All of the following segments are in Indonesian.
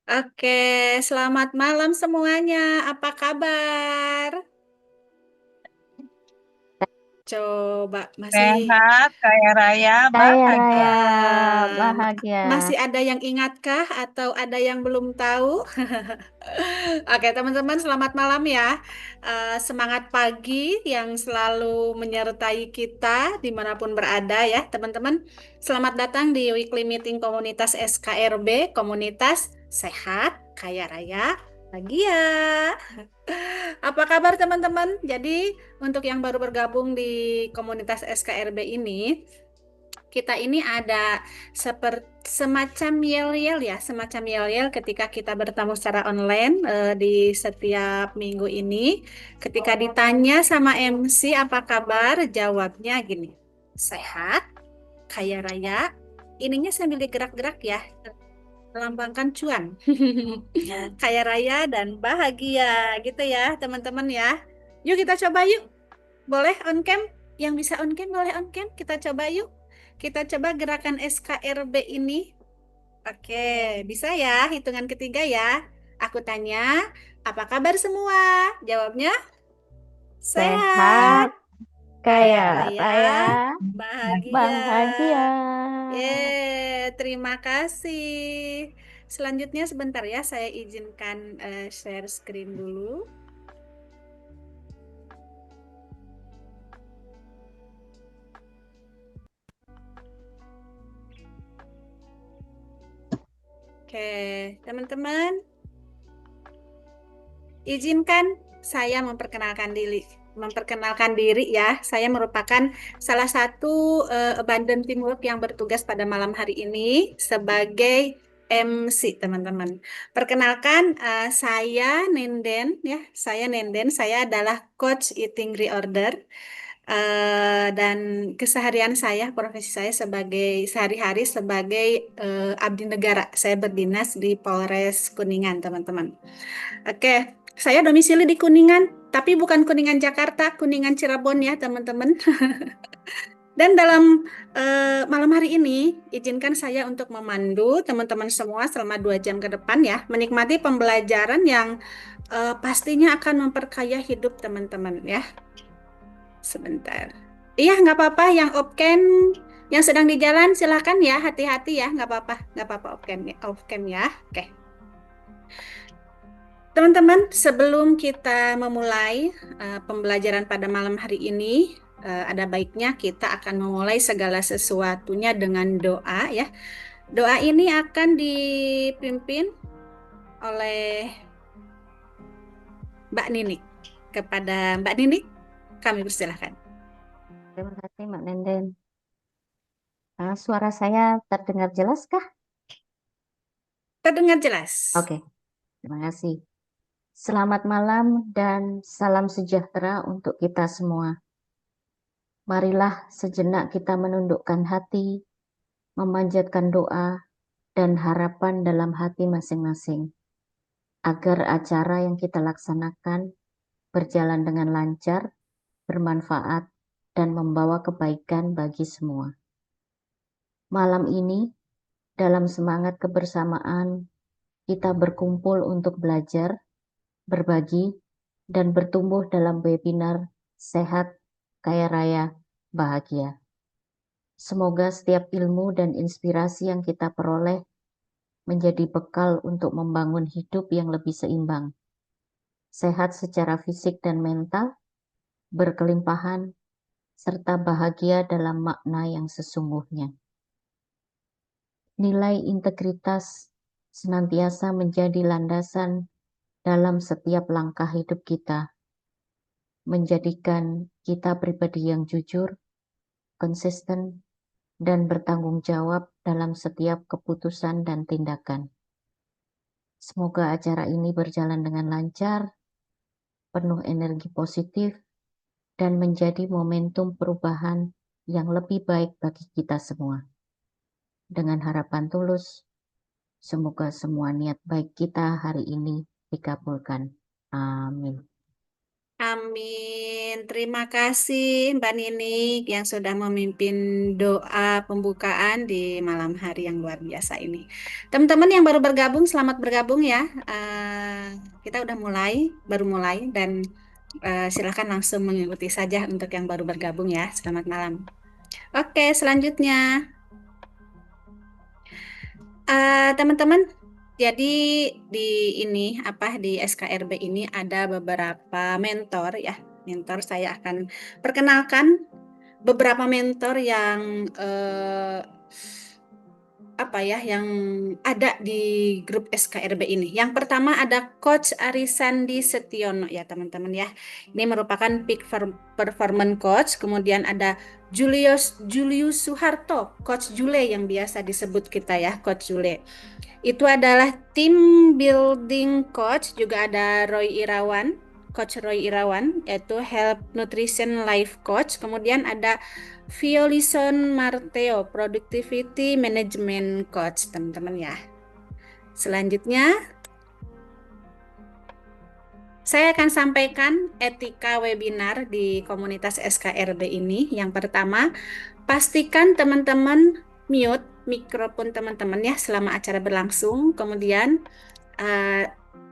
Oke, selamat malam semuanya. Apa kabar? Coba masih Sehat, kaya raya, Kaya raya, bahagia. bahagia. masih ada yang ingatkah atau ada yang belum tahu? Oke, teman-teman, selamat malam ya. Semangat pagi yang selalu menyertai kita dimanapun berada ya, teman-teman. Selamat datang di Weekly Meeting Komunitas SKRB, Komunitas Sehat, Kaya Raya, Bahagia. Apa kabar teman-teman? Jadi untuk yang baru bergabung di komunitas SKRB ini, kita ini ada seperti semacam yel-yel ya, semacam yel-yel ketika kita bertemu secara online di setiap minggu ini. Ketika ditanya sama MC apa kabar, jawabnya gini, sehat, kaya raya, ininya sambil digerak-gerak ya, melambangkan cuan. Kaya raya dan bahagia gitu ya teman-teman ya. Yuk kita coba yuk. Boleh on cam? Yang bisa on cam boleh on cam. Kita coba yuk. Kita coba gerakan SKRB ini. Oke, bisa ya. Hitungan ketiga ya. Aku tanya, apa kabar semua? Jawabnya Sehat, sehat, kaya kaya raya, raya, bahagia. bahagia. Terima kasih. Selanjutnya sebentar ya, saya izinkan share screen dulu. Oke, teman-teman, izinkan saya memperkenalkan diri ya. Saya merupakan salah satu abandon teamwork yang bertugas pada malam hari ini sebagai MC, teman-teman. Perkenalkan, saya Nenden ya. Saya adalah coach eating reorder. Dan keseharian saya, profesi saya sebagai sehari-hari sebagai abdi negara. Saya berdinas di Polres Kuningan, teman-teman. Oke, saya domisili di Kuningan, tapi bukan Kuningan Jakarta, Kuningan Cirebon ya, teman-teman. Dan dalam malam hari ini, izinkan saya untuk memandu teman-teman semua selama 2 jam ke depan ya, menikmati pembelajaran yang pastinya akan memperkaya hidup teman-teman ya. Sebentar. Iya, nggak apa-apa. Yang off-cam, yang sedang di jalan, silahkan ya. Hati-hati ya. Nggak apa-apa. Nggak apa-apa off-cam ya. Off-cam ya. Oke. Teman-teman, sebelum kita memulai pembelajaran pada malam hari ini, ada baiknya kita akan memulai segala sesuatunya dengan doa ya. Doa ini akan dipimpin oleh Mbak Ninik. Kepada Mbak Ninik, kami persilahkan. Terima kasih, Mbak Nenden. Suara saya terdengar jelas kah? Terdengar jelas. Oke, terima kasih. Selamat malam dan salam sejahtera untuk kita semua. Marilah sejenak kita menundukkan hati, memanjatkan doa dan harapan dalam hati masing-masing, agar acara yang kita laksanakan berjalan dengan lancar, bermanfaat, dan membawa kebaikan bagi semua. Malam ini, dalam semangat kebersamaan, kita berkumpul untuk belajar, berbagi, dan bertumbuh dalam webinar Sehat, Kaya Raya, Bahagia. Semoga setiap ilmu dan inspirasi yang kita peroleh menjadi bekal untuk membangun hidup yang lebih seimbang, sehat secara fisik dan mental, berkelimpahan, serta bahagia dalam makna yang sesungguhnya. Nilai integritas senantiasa menjadi landasan dalam setiap langkah hidup kita, menjadikan kita pribadi yang jujur, konsisten, dan bertanggung jawab dalam setiap keputusan dan tindakan. Semoga acara ini berjalan dengan lancar, penuh energi positif, dan menjadi momentum perubahan yang lebih baik bagi kita semua. Dengan harapan tulus, semoga semua niat baik kita hari ini dikabulkan. Amin. Amin. Terima kasih Mbak Ninik yang sudah memimpin doa pembukaan di malam hari yang luar biasa ini. Teman-teman yang baru bergabung, selamat bergabung ya. Kita udah mulai, baru mulai dan silakan langsung mengikuti saja untuk yang baru bergabung ya. Selamat malam. Oke, selanjutnya. Teman-teman, jadi di ini apa di SKRB ini ada beberapa mentor ya. Mentor saya akan perkenalkan beberapa mentor yang apa ya yang ada di grup SKRB ini. Yang pertama ada Coach Arisandi Setiono ya teman-teman ya. Ini merupakan peak performance coach. Kemudian ada Julius Suharto, Coach Jule yang biasa disebut kita ya, Coach Jule. Itu adalah team building coach, juga ada Coach Roy Irawan, yaitu Health Nutrition Life Coach. Kemudian ada Violison Marteo, Productivity Management Coach, teman-teman ya. Selanjutnya, saya akan sampaikan etika webinar di komunitas SKRB ini. Yang pertama, pastikan teman-teman mute mikrofon teman-teman ya selama acara berlangsung. Kemudian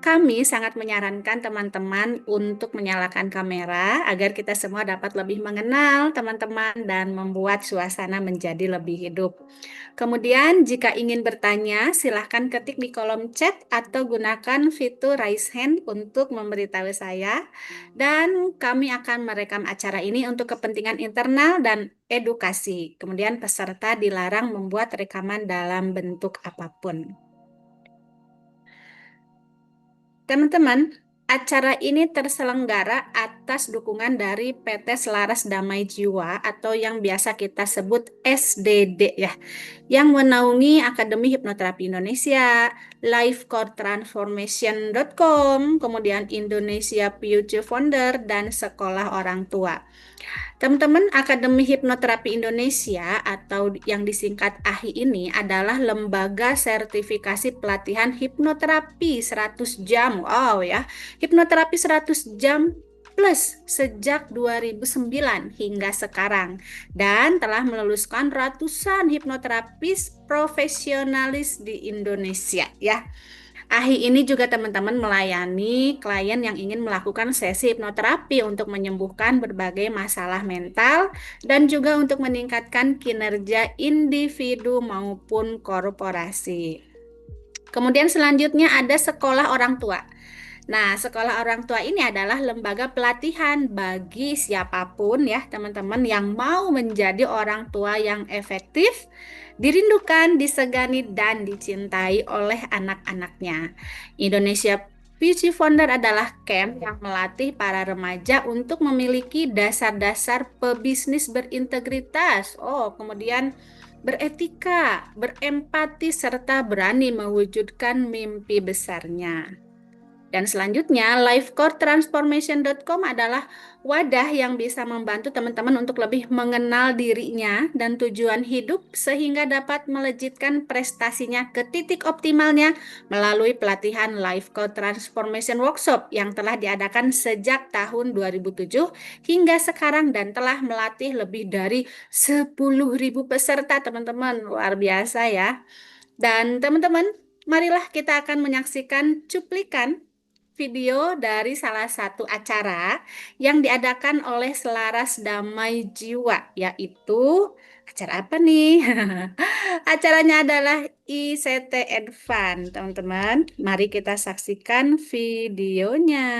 kami sangat menyarankan teman-teman untuk menyalakan kamera agar kita semua dapat lebih mengenal teman-teman dan membuat suasana menjadi lebih hidup. Kemudian jika ingin bertanya, silahkan ketik di kolom chat atau gunakan fitur raise hand untuk memberitahu saya. Dan kami akan merekam acara ini untuk kepentingan internal dan edukasi. Kemudian peserta dilarang membuat rekaman dalam bentuk apapun. Teman-teman, acara ini terselenggara atas dukungan dari PT Selaras Damai Jiwa atau yang biasa kita sebut SDD ya, yang menaungi Akademi Hipnoterapi Indonesia, lifecoretransformation.com, kemudian Indonesia Future Founder, dan Sekolah Orang Tua. Teman-teman, Akademi Hipnoterapi Indonesia atau yang disingkat AHI ini adalah lembaga sertifikasi pelatihan hipnoterapi 100 jam. Wow ya, hipnoterapi 100 jam plus sejak 2009 hingga sekarang dan telah meluluskan ratusan hipnoterapis profesionalis di Indonesia ya. AHI ini juga teman-teman melayani klien yang ingin melakukan sesi hipnoterapi untuk menyembuhkan berbagai masalah mental dan juga untuk meningkatkan kinerja individu maupun korporasi. Kemudian selanjutnya ada sekolah orang tua. Nah, sekolah orang tua ini adalah lembaga pelatihan bagi siapapun ya, teman-teman yang mau menjadi orang tua yang efektif, dirindukan, disegani, dan dicintai oleh anak-anaknya. Indonesia Future Founder adalah camp yang melatih para remaja untuk memiliki dasar-dasar pebisnis berintegritas. Kemudian beretika, berempati, serta berani mewujudkan mimpi besarnya. Dan selanjutnya, lifecoretransformation.com adalah wadah yang bisa membantu teman-teman untuk lebih mengenal dirinya dan tujuan hidup sehingga dapat melejitkan prestasinya ke titik optimalnya melalui pelatihan Life Code Transformation Workshop yang telah diadakan sejak tahun 2007 hingga sekarang dan telah melatih lebih dari 10.000 peserta, teman-teman. Luar biasa ya. Dan teman-teman, marilah kita akan menyaksikan cuplikan video dari salah satu acara yang diadakan oleh Selaras Damai Jiwa, yaitu acara apa nih? Acaranya adalah ICT Advance, teman-teman. Mari kita saksikan videonya.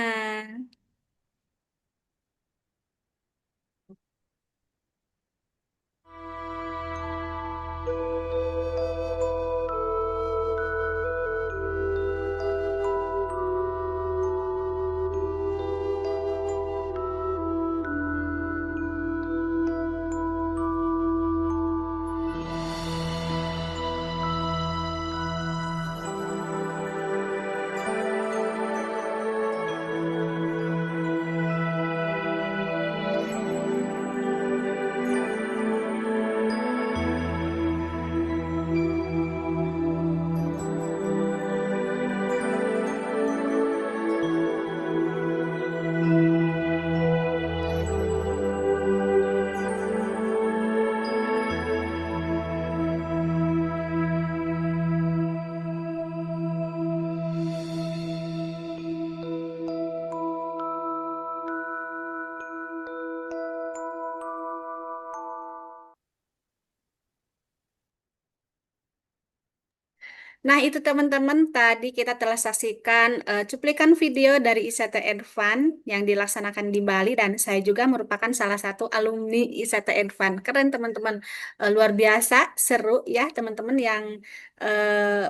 Nah, itu teman-teman tadi kita telah saksikan cuplikan video dari ICT Advance yang dilaksanakan di Bali dan saya juga merupakan salah satu alumni ICT Advance. Keren teman-teman. Luar biasa, seru ya teman-teman yang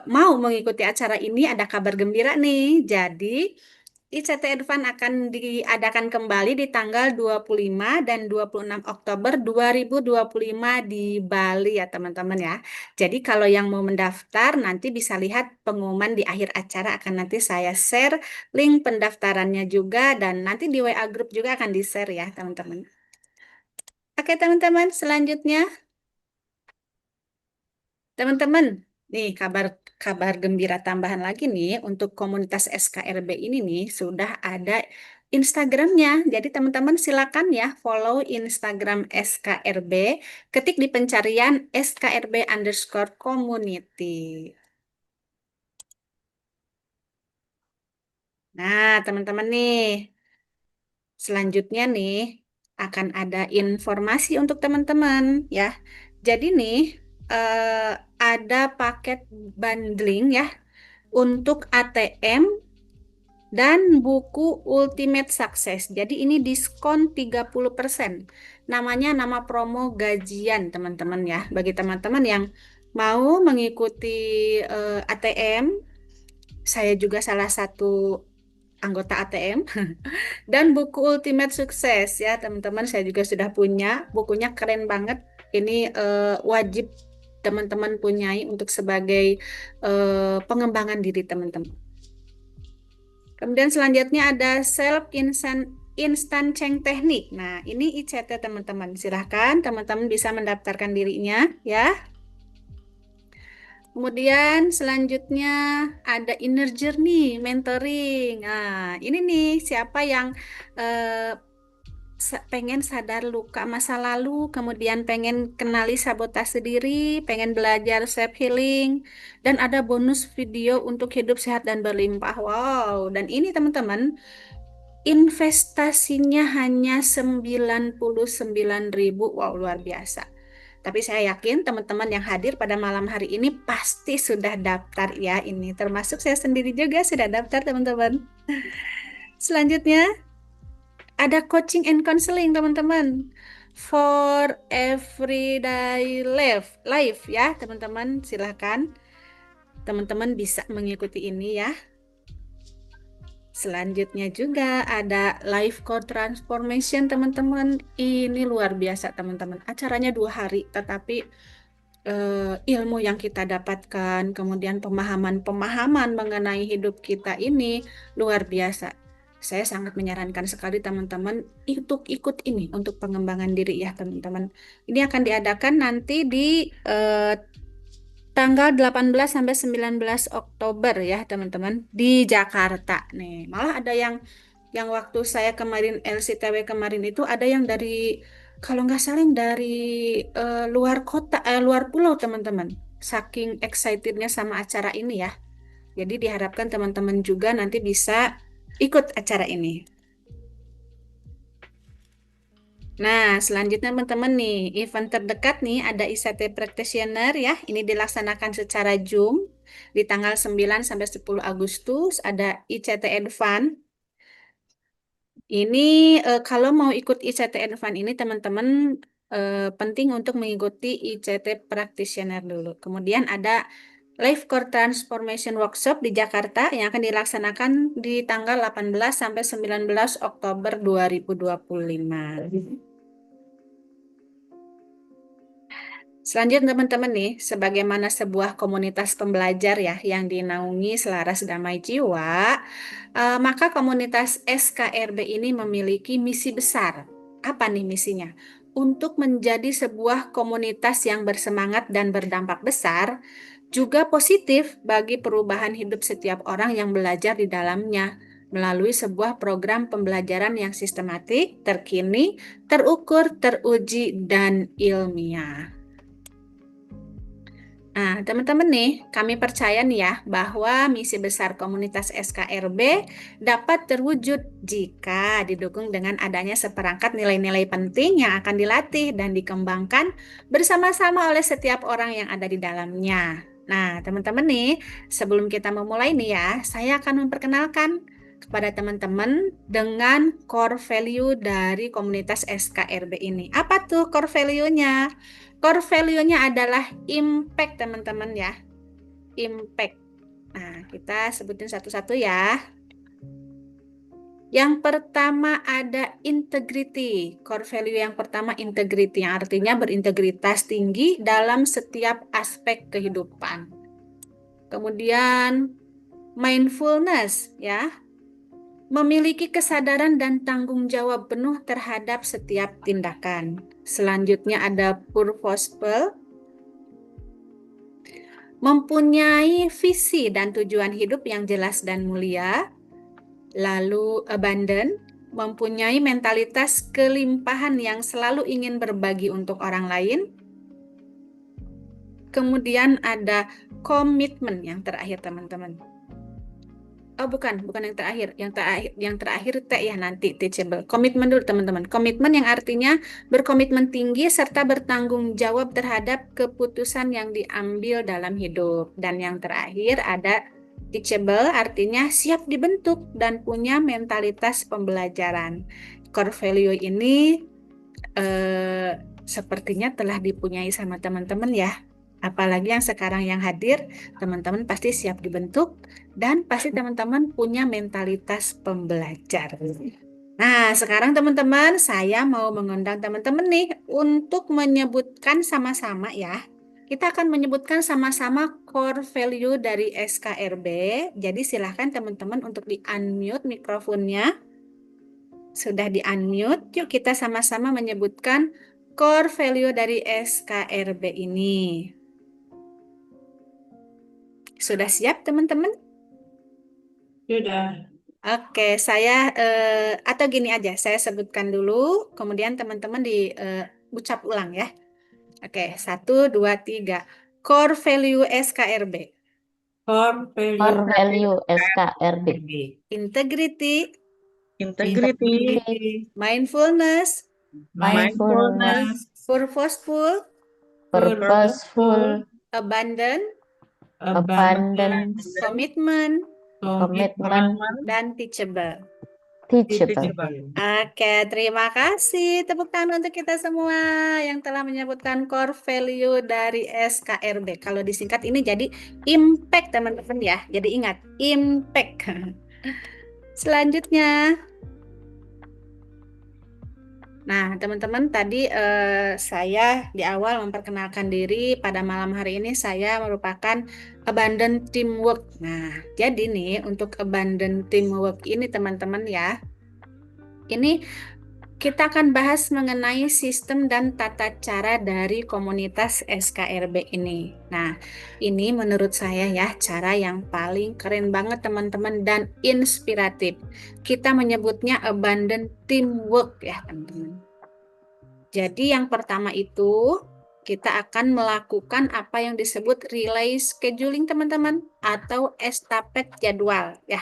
mau mengikuti acara ini ada kabar gembira nih. Jadi ICT Advance akan diadakan kembali di tanggal 25 dan 26 Oktober 2025 di Bali ya teman-teman ya. Jadi kalau yang mau mendaftar nanti bisa lihat pengumuman di akhir acara akan nanti saya share link pendaftarannya juga dan nanti di WA grup juga akan di-share ya teman-teman. Oke teman-teman, selanjutnya teman-teman, nih kabar kabar gembira tambahan lagi nih untuk komunitas SKRB ini nih sudah ada Instagramnya. Jadi teman-teman silakan ya follow Instagram SKRB, ketik di pencarian SKRB_community. Nah, teman-teman nih, selanjutnya nih akan ada informasi untuk teman-teman ya. Jadi nih ada paket bundling ya untuk ATM dan buku Ultimate Success. Jadi ini diskon 30%. Namanya nama promo gajian teman-teman ya. Bagi teman-teman yang mau mengikuti ATM, saya juga salah satu anggota ATM. Dan buku Ultimate Sukses ya teman-teman, saya juga sudah punya. Bukunya keren banget. Ini wajib teman-teman punyai untuk sebagai pengembangan diri teman-teman. Kemudian selanjutnya ada self instant change teknik. Nah, ini ICT teman-teman. Silahkan teman-teman bisa mendaftarkan dirinya ya. Kemudian selanjutnya ada inner journey mentoring. Nah, ini nih siapa yang eh, pengen sadar luka masa lalu, kemudian pengen kenali sabotase diri, pengen belajar self healing, dan ada bonus video untuk hidup sehat dan berlimpah. Wow, dan ini teman-teman investasinya hanya 99.000. Wow, luar biasa. Tapi saya yakin teman-teman yang hadir pada malam hari ini pasti sudah daftar ya ini. Termasuk saya sendiri juga sudah daftar teman-teman. Selanjutnya ada coaching and counseling teman-teman. For everyday life ya teman-teman. Silahkan teman-teman bisa mengikuti ini ya. Selanjutnya juga ada life code transformation teman-teman. Ini luar biasa teman-teman. Acaranya 2 hari, tetapi ilmu yang kita dapatkan, kemudian pemahaman-pemahaman mengenai hidup kita ini luar biasa. Saya sangat menyarankan sekali teman-teman untuk ikut ini untuk pengembangan diri ya teman-teman. Ini akan diadakan nanti di tanggal 18 sampai 19 Oktober ya teman-teman di Jakarta nih. Malah ada yang waktu saya kemarin LCTW kemarin itu ada yang dari kalau nggak salah yang dari luar kota, luar pulau teman-teman. Saking excitednya sama acara ini ya. Jadi diharapkan teman-teman juga nanti bisa ikut acara ini. Nah, selanjutnya teman-teman nih, event terdekat nih ada ICT Practitioner ya. Ini dilaksanakan secara Zoom di tanggal 9 sampai 10 Agustus. Ada ICT Advance. Ini kalau mau ikut ICT Advance ini teman-teman penting untuk mengikuti ICT Practitioner dulu. Kemudian ada Life Core Transformation Workshop di Jakarta yang akan dilaksanakan di tanggal 18 sampai 19 Oktober 2025. Selanjutnya teman-teman nih, sebagaimana sebuah komunitas pembelajar ya yang dinaungi selaras damai jiwa, maka komunitas SKRB ini memiliki misi besar. Apa nih misinya? Untuk menjadi sebuah komunitas yang bersemangat dan berdampak besar, juga positif bagi perubahan hidup setiap orang yang belajar di dalamnya melalui sebuah program pembelajaran yang sistematik, terkini, terukur, teruji, dan ilmiah. Nah, teman-teman nih, kami percaya nih ya bahwa misi besar komunitas SKRB dapat terwujud jika didukung dengan adanya seperangkat nilai-nilai penting yang akan dilatih dan dikembangkan bersama-sama oleh setiap orang yang ada di dalamnya. Nah, teman-teman nih, sebelum kita memulai nih ya, saya akan memperkenalkan kepada teman-teman dengan core value dari komunitas SKRB ini. Apa tuh core value-nya? Core value-nya adalah impact, teman-teman ya. Impact. Nah, kita sebutin satu-satu ya. Yang pertama ada integrity. Core value yang pertama integrity, yang artinya berintegritas tinggi dalam setiap aspek kehidupan. Kemudian mindfulness ya, memiliki kesadaran dan tanggung jawab penuh terhadap setiap tindakan. Selanjutnya ada purposeful, mempunyai visi dan tujuan hidup yang jelas dan mulia. Lalu abundant, mempunyai mentalitas kelimpahan yang selalu ingin berbagi untuk orang lain. Kemudian ada komitmen yang terakhir, teman-teman. Oh, bukan yang terakhir. Yang terakhir T ya, nanti teachable. Komitmen dulu, teman-teman. Komitmen yang artinya berkomitmen tinggi serta bertanggung jawab terhadap keputusan yang diambil dalam hidup. Dan yang terakhir ada teachable, artinya siap dibentuk dan punya mentalitas pembelajaran. Core value ini sepertinya telah dipunyai sama teman-teman ya. Apalagi yang sekarang yang hadir, teman-teman pasti siap dibentuk dan pasti teman-teman punya mentalitas pembelajar. Nah, sekarang teman-teman, saya mau mengundang teman-teman nih untuk menyebutkan sama-sama ya. Kita akan menyebutkan sama-sama core value dari SKRB. Jadi silahkan teman-teman untuk di-unmute mikrofonnya. Sudah di-unmute, yuk kita sama-sama menyebutkan core value dari SKRB ini. Sudah siap teman-teman? Sudah. Oke, saya atau gini aja, saya sebutkan dulu, kemudian teman-teman ucap ulang ya. Oke, 1, 2, 3. Core value SKRB. Core value Core value SKRB. RB. Integrity, Integrity, mindfulness, Mindfulness, purposeful, purposeful, abundant, abundance, commitment, commitment, dan teachable. teachable. Oke, terima kasih. Tepuk tangan untuk kita semua yang telah menyebutkan core value dari SKRB. Kalau disingkat ini jadi impact, teman-teman ya. Jadi ingat, impact. Selanjutnya. Nah, teman-teman, tadi saya di awal memperkenalkan diri. Pada malam hari ini saya merupakan abundant teamwork. Nah, jadi nih untuk abundant teamwork ini teman-teman ya, ini kita akan bahas mengenai sistem dan tata cara dari komunitas SKRB ini. Nah, ini menurut saya ya cara yang paling keren banget teman-teman dan inspiratif. Kita menyebutnya abundant teamwork ya teman-teman. Jadi yang pertama itu kita akan melakukan apa yang disebut relay scheduling teman-teman atau estafet jadwal ya.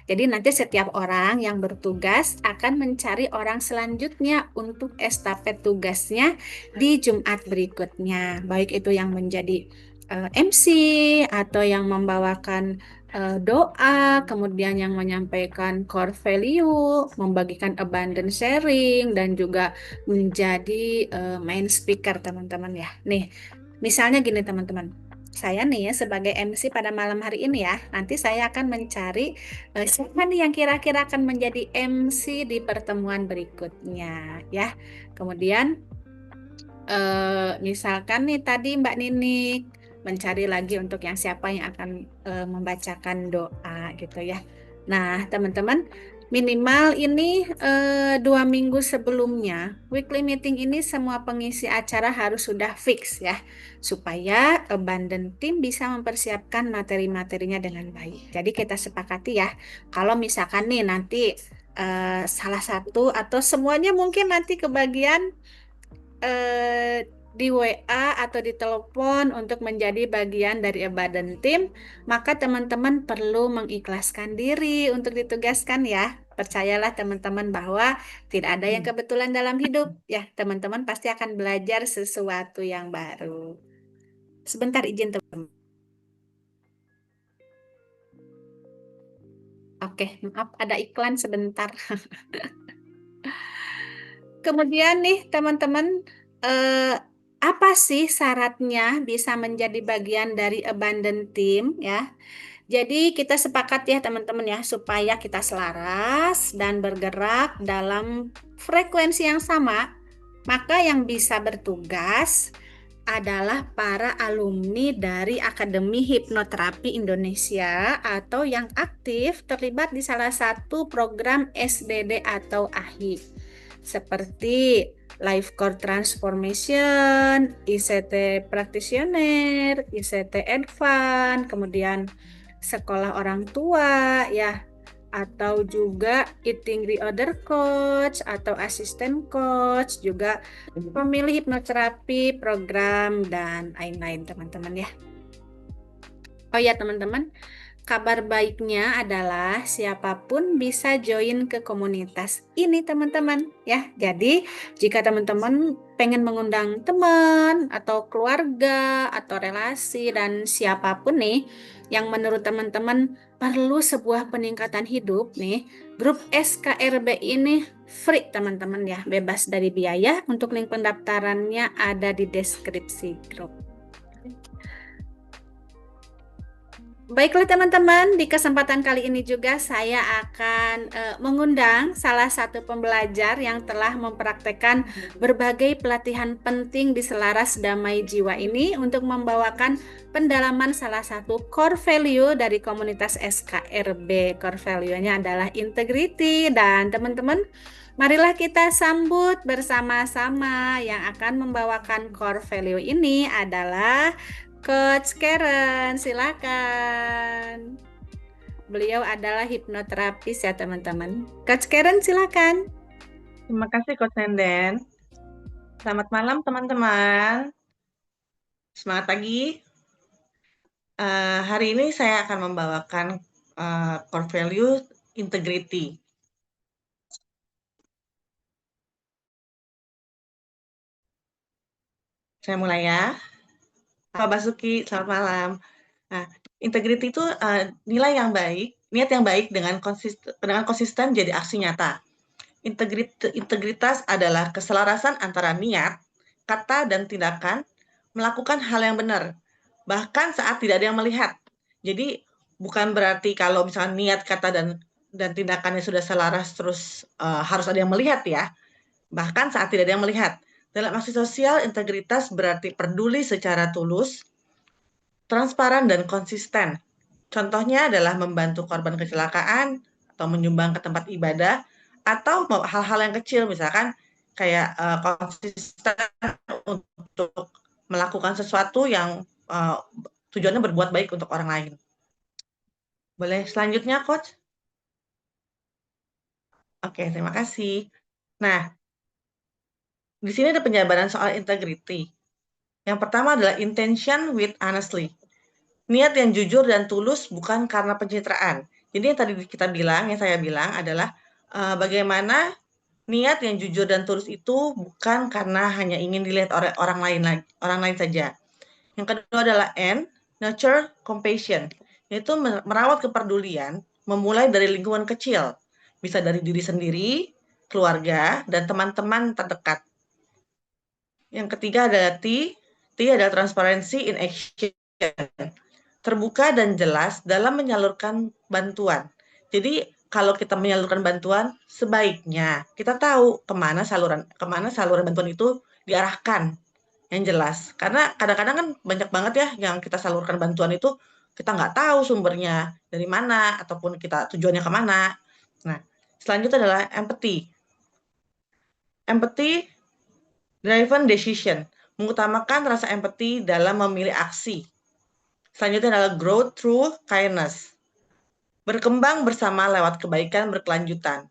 Jadi nanti setiap orang yang bertugas akan mencari orang selanjutnya untuk estafet tugasnya di Jumat berikutnya. Baik itu yang menjadi MC atau yang membawakan doa, kemudian yang menyampaikan core value, membagikan abundant sharing, dan juga menjadi main speaker teman-teman ya. Nih, misalnya gini teman-teman. Saya nih ya sebagai MC pada malam hari ini ya, nanti saya akan mencari siapa nih yang kira-kira akan menjadi MC di pertemuan berikutnya ya. Kemudian misalkan nih tadi Mbak Ninik mencari lagi untuk yang siapa yang akan membacakan doa gitu ya. Nah, teman-teman, minimal ini 2 minggu sebelumnya, weekly meeting ini semua pengisi acara harus sudah fix ya, supaya abundant team bisa mempersiapkan materi-materinya dengan baik. Jadi kita sepakati ya, kalau misalkan nih nanti salah satu atau semuanya mungkin nanti kebagian di WA atau di telepon untuk menjadi bagian dari abundant team, maka teman-teman perlu mengikhlaskan diri untuk ditugaskan ya. Percayalah teman-teman bahwa tidak ada yang kebetulan dalam hidup ya. Teman-teman pasti akan belajar sesuatu yang baru. Sebentar izin teman. Oke, maaf ada iklan sebentar. Kemudian nih teman-teman, apa sih syaratnya bisa menjadi bagian dari abandon team ya? Jadi kita sepakat ya teman-teman ya supaya kita selaras dan bergerak dalam frekuensi yang sama, maka yang bisa bertugas adalah para alumni dari Akademi Hipnoterapi Indonesia atau yang aktif terlibat di salah satu program SDD atau AHI seperti Life Core Transformation, ICT Practitioner, ICT Advance, kemudian sekolah orang tua ya, atau juga eating reorder coach atau asisten coach, juga pemilih hipnoterapi program dan lain-lain teman-teman ya. Oh ya teman-teman, kabar baiknya adalah siapapun bisa join ke komunitas ini teman-teman ya. Jadi jika teman-teman pengen mengundang teman atau keluarga atau relasi dan siapapun nih yang menurut teman-teman perlu sebuah peningkatan hidup nih, grup SKRB ini free teman-teman ya, bebas dari biaya. Untuk link pendaftarannya ada di deskripsi grup. Baiklah teman-teman, di kesempatan kali ini juga saya akan mengundang salah satu pembelajar yang telah mempraktekkan berbagai pelatihan penting di Selaras Damai Jiwa ini untuk membawakan pendalaman salah satu core value dari komunitas SKRB. Core value-nya adalah integrity, dan teman-teman, marilah kita sambut bersama-sama. Yang akan membawakan core value ini adalah Coach Karen, silakan. Beliau adalah hipnoterapis ya teman-teman. Coach Karen, silakan. Terima kasih Coach Nenden. Selamat malam teman-teman. Semangat pagi. Hari ini saya akan membawakan core value integrity. Saya mulai ya. Pak Basuki, selamat malam. Nah, integrity itu nilai yang baik, niat yang baik dengan konsisten jadi aksi nyata. Integritas adalah keselarasan antara niat, kata, dan tindakan melakukan hal yang benar, bahkan saat tidak ada yang melihat. Jadi bukan berarti kalau misalkan niat, kata, dan tindakannya sudah selaras terus harus ada yang melihat ya. Bahkan saat tidak ada yang melihat. Dalam aksi sosial, integritas berarti peduli secara tulus, transparan, dan konsisten. Contohnya adalah membantu korban kecelakaan atau menyumbang ke tempat ibadah, atau hal-hal yang kecil, misalkan kayak konsisten untuk melakukan sesuatu yang tujuannya berbuat baik untuk orang lain. Boleh selanjutnya, Coach? Oke, terima kasih. Nah, di sini ada penjabaran soal integrity. Yang pertama adalah intention with honestly. Niat yang jujur dan tulus bukan karena pencitraan. Jadi yang tadi yang saya bilang adalah bagaimana niat yang jujur dan tulus itu bukan karena hanya ingin dilihat oleh orang lain saja. Yang kedua adalah N, nurture compassion, yaitu merawat kepedulian memulai dari lingkungan kecil, bisa dari diri sendiri, keluarga, dan teman-teman terdekat. Yang ketiga adalah T adalah transparency in action, terbuka dan jelas dalam menyalurkan bantuan. Jadi kalau kita menyalurkan bantuan, sebaiknya kita tahu kemana saluran bantuan itu diarahkan, yang jelas. Karena kadang-kadang kan banyak banget ya yang kita salurkan bantuan itu kita nggak tahu sumbernya dari mana ataupun kita tujuannya kemana. Nah, selanjutnya adalah empathy. Empathy driven decision, mengutamakan rasa empati dalam memilih aksi. Selanjutnya adalah growth through kindness, berkembang bersama lewat kebaikan berkelanjutan.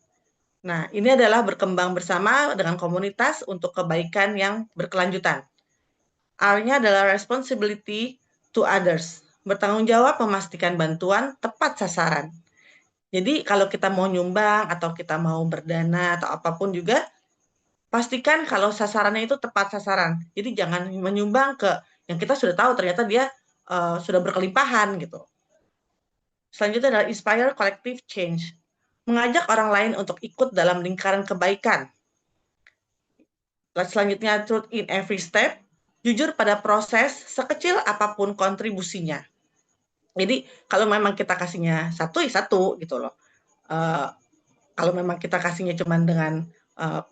Nah, ini adalah berkembang bersama dengan komunitas untuk kebaikan yang berkelanjutan. R-nya adalah responsibility to others, bertanggung jawab memastikan bantuan tepat sasaran. Jadi kalau kita mau nyumbang atau kita mau berdana atau apapun juga, pastikan kalau sasarannya itu tepat sasaran. Jadi jangan menyumbang ke yang kita sudah tahu ternyata dia sudah berkelimpahan gitu. Selanjutnya adalah inspire collective change. Mengajak orang lain untuk ikut dalam lingkaran kebaikan. Selanjutnya, truth in every step. Jujur pada proses sekecil apapun kontribusinya. Jadi kalau memang kita kasihnya satu, ya satu gitu loh. Kalau memang kita kasihnya cuman dengan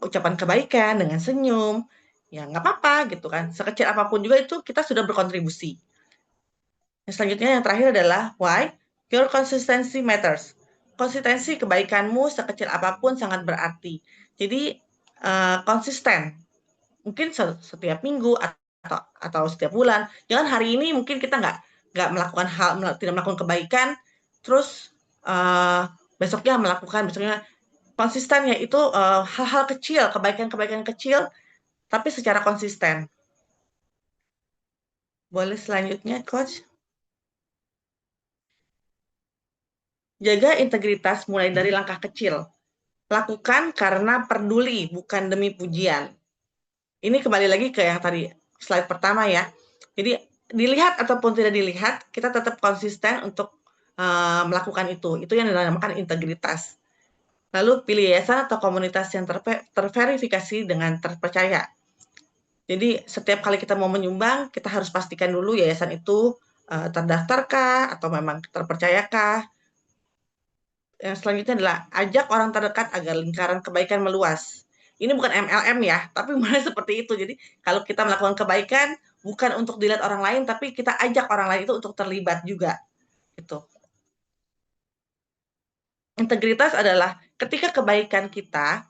ucapan kebaikan, dengan senyum, ya nggak apa-apa gitu kan. Sekecil apapun juga itu kita sudah berkontribusi. Yang selanjutnya yang terakhir adalah why your consistency matters. Konsistensi kebaikanmu sekecil apapun sangat berarti. Jadi konsisten. Mungkin setiap minggu atau setiap bulan. Jangan hari ini mungkin kita nggak melakukan tidak melakukan kebaikan, terus besoknya melakukan, besoknya konsisten, yaitu hal-hal kecil, kebaikan-kebaikan kecil, tapi secara konsisten. Boleh selanjutnya, Coach? Jaga integritas mulai dari langkah kecil. Lakukan karena peduli, bukan demi pujian. Ini kembali lagi ke yang tadi, slide pertama ya. Jadi, dilihat ataupun tidak dilihat, kita tetap konsisten untuk melakukan itu. Itu yang dinamakan integritas. Lalu, pilih yayasan atau komunitas yang terverifikasi dengan terpercaya. Jadi, setiap kali kita mau menyumbang, kita harus pastikan dulu yayasan itu terdaftarkah atau memang terpercayakah. Yang selanjutnya adalah ajak orang terdekat agar lingkaran kebaikan meluas. Ini bukan MLM ya, tapi mulai seperti itu. Jadi kalau kita melakukan kebaikan, bukan untuk dilihat orang lain, tapi kita ajak orang lain itu untuk terlibat juga. Gitu. Integritas adalah ketika kebaikan kita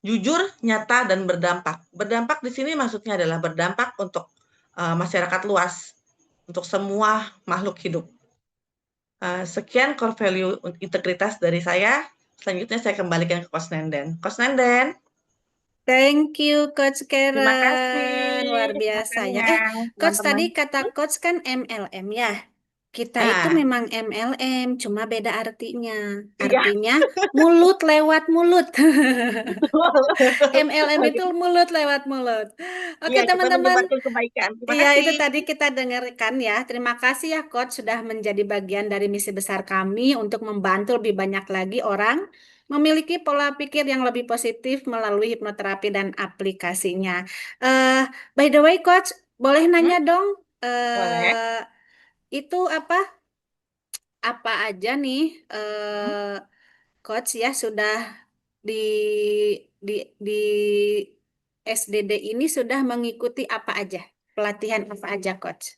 jujur, nyata, dan berdampak. Berdampak di sini maksudnya adalah berdampak untuk masyarakat luas, untuk semua makhluk hidup. Sekian core value integritas dari saya. Selanjutnya saya kembalikan ke Coach Nenden. Coach Nenden. Thank you, Coach Terima Karen. kasih Luar biasa ya. matanya, Coach teman-teman. tadi kata Coach kan MLM ya. Kita itu Ah, memang MLM, cuma beda artinya. iya, Artinya mulut lewat mulut. betul. MLM itu mulut lewat mulut. Oke, Iya, kita teman-teman. menyebarkan kebaikan. Terima Iya, kasih. itu tadi kita dengarkan ya. Terima kasih ya, Coach, sudah menjadi bagian dari misi besar kami untuk membantu lebih banyak lagi orang memiliki pola pikir yang lebih positif melalui hipnoterapi dan aplikasinya. eh by the way, Coach, boleh Hmm, nanya dong, boleh. itu apa aja nih, Hmm, Coach ya sudah di di SDD ini sudah mengikuti apa aja? Pelatihan apa aja, Coach?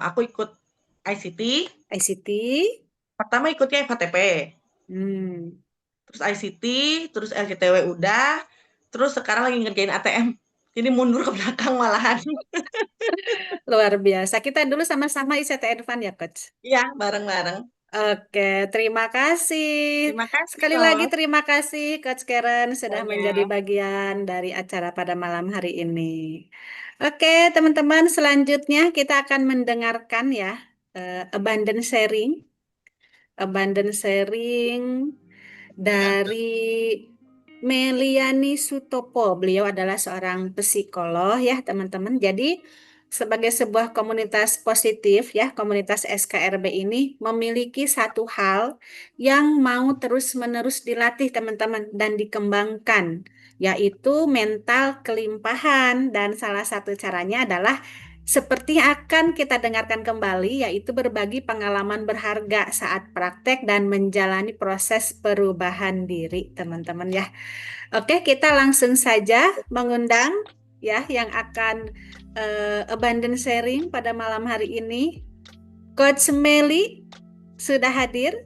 aku ikut ICT. ICT. Pertama ikutnya FHTP. Hmm, Terus ICT, terus LCTW udah. Terus sekarang lagi ngerjain ATM. Jadi mundur ke belakang malahan. luar biasa. Kita dulu sama-sama ICT Advan ya, Coach. Iya, bareng-bareng. Oke, terima kasih. Terima kasih, Sekali lagi Coach. terima kasih Coach Karen sudah menjadi Banyak. bagian dari acara pada malam hari ini. Oke, teman-teman, selanjutnya kita akan mendengarkan ya, abundance sharing. Abundance sharing dari Meliani Sutopo. Beliau adalah seorang psikolog ya, teman-teman. Jadi sebagai sebuah komunitas positif ya, komunitas SKRB ini memiliki satu hal yang mau terus-menerus dilatih teman-teman dan dikembangkan, yaitu mental kelimpahan, dan salah satu caranya adalah seperti akan kita dengarkan kembali, yaitu berbagi pengalaman berharga saat praktek dan menjalani proses perubahan diri, teman-teman ya. Oke, kita langsung saja mengundang ya yang akan abundant sharing pada malam hari ini. Coach Meli sudah hadir?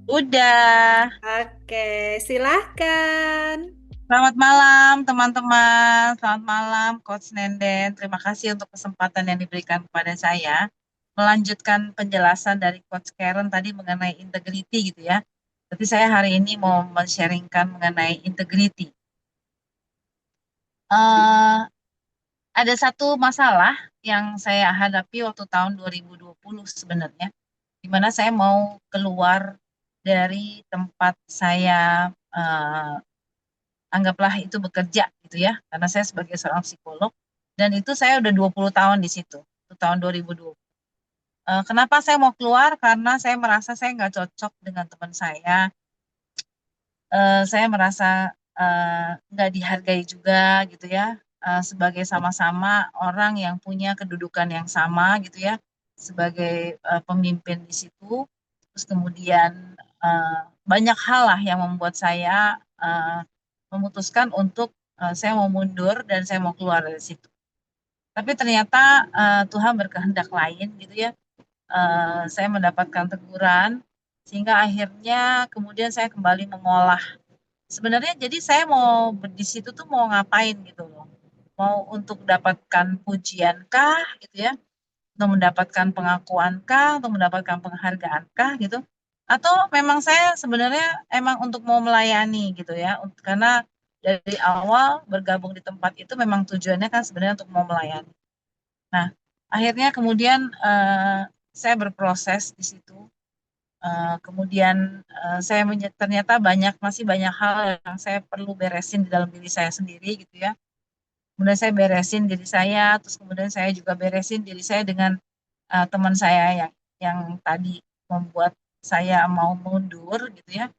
Udah. Oke, silahkan. Selamat malam teman-teman. Selamat malam Coach Nenden. Terima kasih untuk kesempatan yang diberikan kepada saya. Melanjutkan penjelasan dari Coach Karen tadi mengenai integrity gitu ya. Jadi saya hari ini mau men-sharingkan mengenai integrity. Ada satu masalah yang saya hadapi waktu tahun 2020 sebenarnya. Di mana saya mau keluar dari tempat saya anggaplah itu bekerja gitu ya, karena saya sebagai seorang psikolog dan itu saya udah 20 tahun di situ, itu tahun 2020. Kenapa saya mau keluar? Karena saya merasa saya nggak cocok dengan teman saya. Saya merasa nggak dihargai juga gitu ya, sebagai sama-sama orang yang punya kedudukan yang sama gitu ya, sebagai pemimpin di situ. Terus kemudian eh, banyak hal lah yang membuat saya memutuskan untuk saya mau mundur dan saya mau keluar dari situ. Tapi ternyata Tuhan berkehendak lain gitu ya. Saya mendapatkan teguran sehingga akhirnya kemudian saya kembali mengolah. Sebenarnya jadi saya mau di situ tuh mau ngapain gitu loh. Mau untuk dapatkan pujian kah gitu ya, untuk mendapatkan pengakuan kah, untuk mendapatkan penghargaan kah gitu. Atau memang saya sebenarnya emang untuk mau melayani gitu ya. Karena dari awal bergabung di tempat itu memang tujuannya kan sebenarnya untuk mau melayani. Nah, akhirnya kemudian saya berproses di situ. Kemudian saya ternyata masih banyak hal yang saya perlu beresin di dalam diri saya sendiri gitu ya. Kemudian saya beresin diri saya, terus kemudian saya juga beresin diri saya dengan teman saya yang tadi membuat saya mau mundur gitu ya.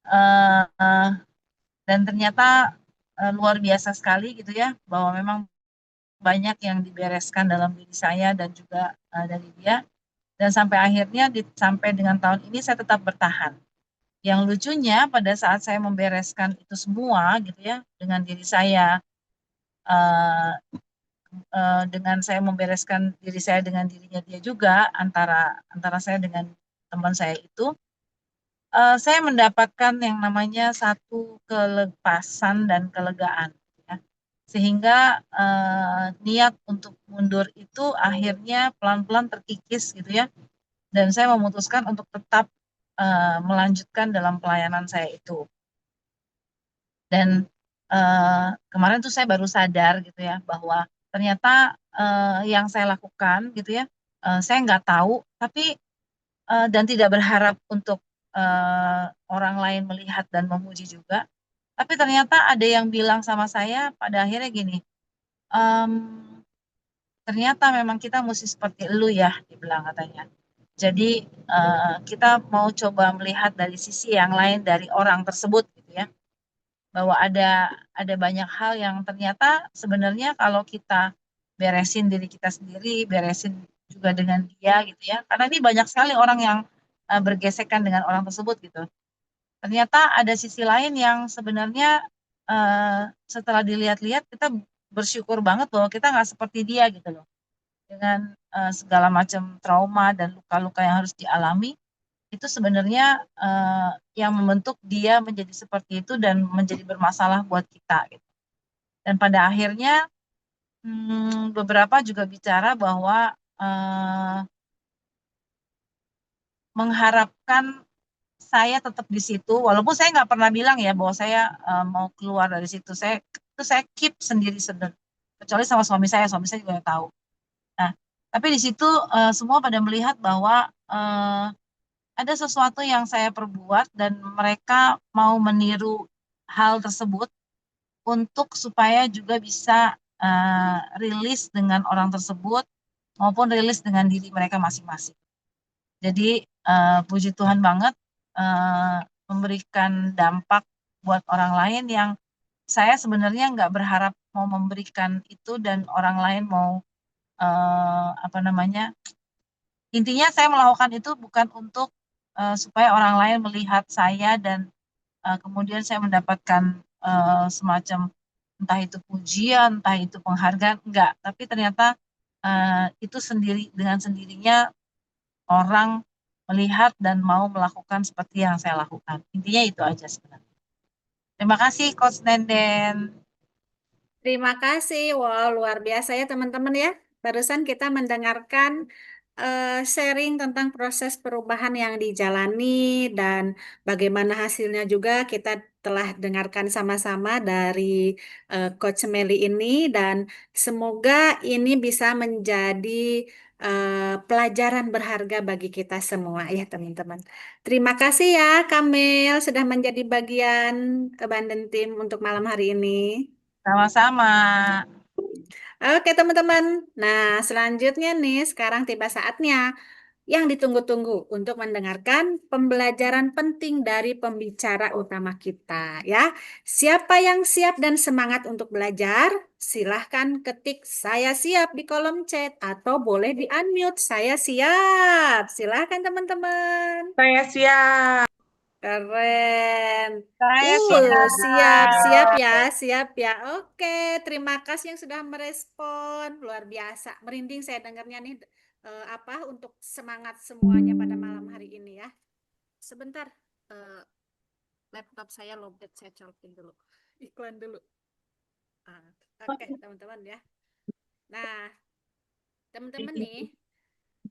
Eh, dan ternyata luar biasa sekali gitu ya, bahwa memang banyak yang dibereskan dalam diri saya dan juga dari dia. Dan sampai akhirnya sampai dengan tahun ini saya tetap bertahan. Yang lucunya pada saat saya membereskan itu semua gitu ya dengan diri saya, eh, dengan saya membereskan diri saya dengan dirinya dia juga, antara antara saya dengan teman saya itu, saya mendapatkan yang namanya satu kelepasan dan kelegaan, ya. Sehingga niat untuk mundur itu akhirnya pelan-pelan terkikis gitu ya, dan saya memutuskan untuk tetap melanjutkan dalam pelayanan saya itu. Dan kemarin tuh saya baru sadar gitu ya bahwa ternyata yang saya lakukan gitu ya, saya nggak tahu, tapi dan tidak berharap untuk orang lain melihat dan memuji juga. Tapi ternyata ada yang bilang sama saya pada akhirnya gini, "Em, ternyata memang kita mesti seperti elu ya," dibilang katanya. Jadi kita mau coba melihat dari sisi yang lain dari orang tersebut gitu ya, bahwa ada banyak hal yang ternyata sebenarnya kalau kita beresin diri kita sendiri, beresin juga dengan dia gitu ya. Karena ini banyak sekali orang yang bergesekan dengan orang tersebut gitu. Ternyata ada sisi lain yang sebenarnya setelah dilihat-lihat kita bersyukur banget bahwa kita nggak seperti dia gitu loh. Dengan segala macam trauma dan luka-luka yang harus dialami, itu sebenarnya yang membentuk dia menjadi seperti itu dan menjadi bermasalah buat kita gitu. Dan pada akhirnya beberapa juga bicara bahwa mengharapkan saya tetap di situ, walaupun saya nggak pernah bilang ya bahwa saya mau keluar dari situ. Saya keep sendiri sendiri, kecuali sama suami saya juga tahu. Nah, tapi di situ semua pada melihat bahwa ada sesuatu yang saya perbuat dan mereka mau meniru hal tersebut untuk supaya juga bisa rilis dengan orang tersebut maupun rilis dengan diri mereka masing-masing. Jadi puji Tuhan banget memberikan dampak buat orang lain yang saya sebenarnya nggak berharap mau memberikan itu dan orang lain mau apa namanya, intinya saya melakukan itu bukan untuk supaya orang lain melihat saya dan kemudian saya mendapatkan semacam entah itu pujian, entah itu penghargaan, enggak. Tapi ternyata itu sendiri dengan sendirinya orang melihat dan mau melakukan seperti yang saya lakukan. Intinya itu aja sebenarnya. Terima kasih Coach Nenden. Terima kasih. Wow, luar biasa ya teman-teman ya. Barusan kita mendengarkan sharing tentang proses perubahan yang dijalani dan bagaimana hasilnya juga kita telah dengarkan sama-sama dari Coach Meli ini dan semoga ini bisa menjadi pelajaran berharga bagi kita semua ya teman-teman. Terima kasih ya Kamel sudah menjadi bagian Abandon Team untuk malam hari ini. Sama-sama. Oke, teman-teman. Nah, selanjutnya nih, sekarang tiba saatnya yang ditunggu-tunggu untuk mendengarkan pembelajaran penting dari pembicara utama kita, ya. Siapa yang siap dan semangat untuk belajar? Silahkan ketik "saya siap" di kolom chat atau boleh di unmute "saya siap". Silahkan, teman-teman. Saya siap. Keren. Saya Siap, siap siap. ya, siap ya. Oke, terima kasih yang sudah merespon. Luar biasa. Merinding saya dengarnya nih, untuk semangat semuanya pada malam hari ini ya. Sebentar, eh, laptop saya lowbat, saya colokin dulu. Iklan dulu. Ah, Oke, teman-teman ya. Nah, teman-teman nih,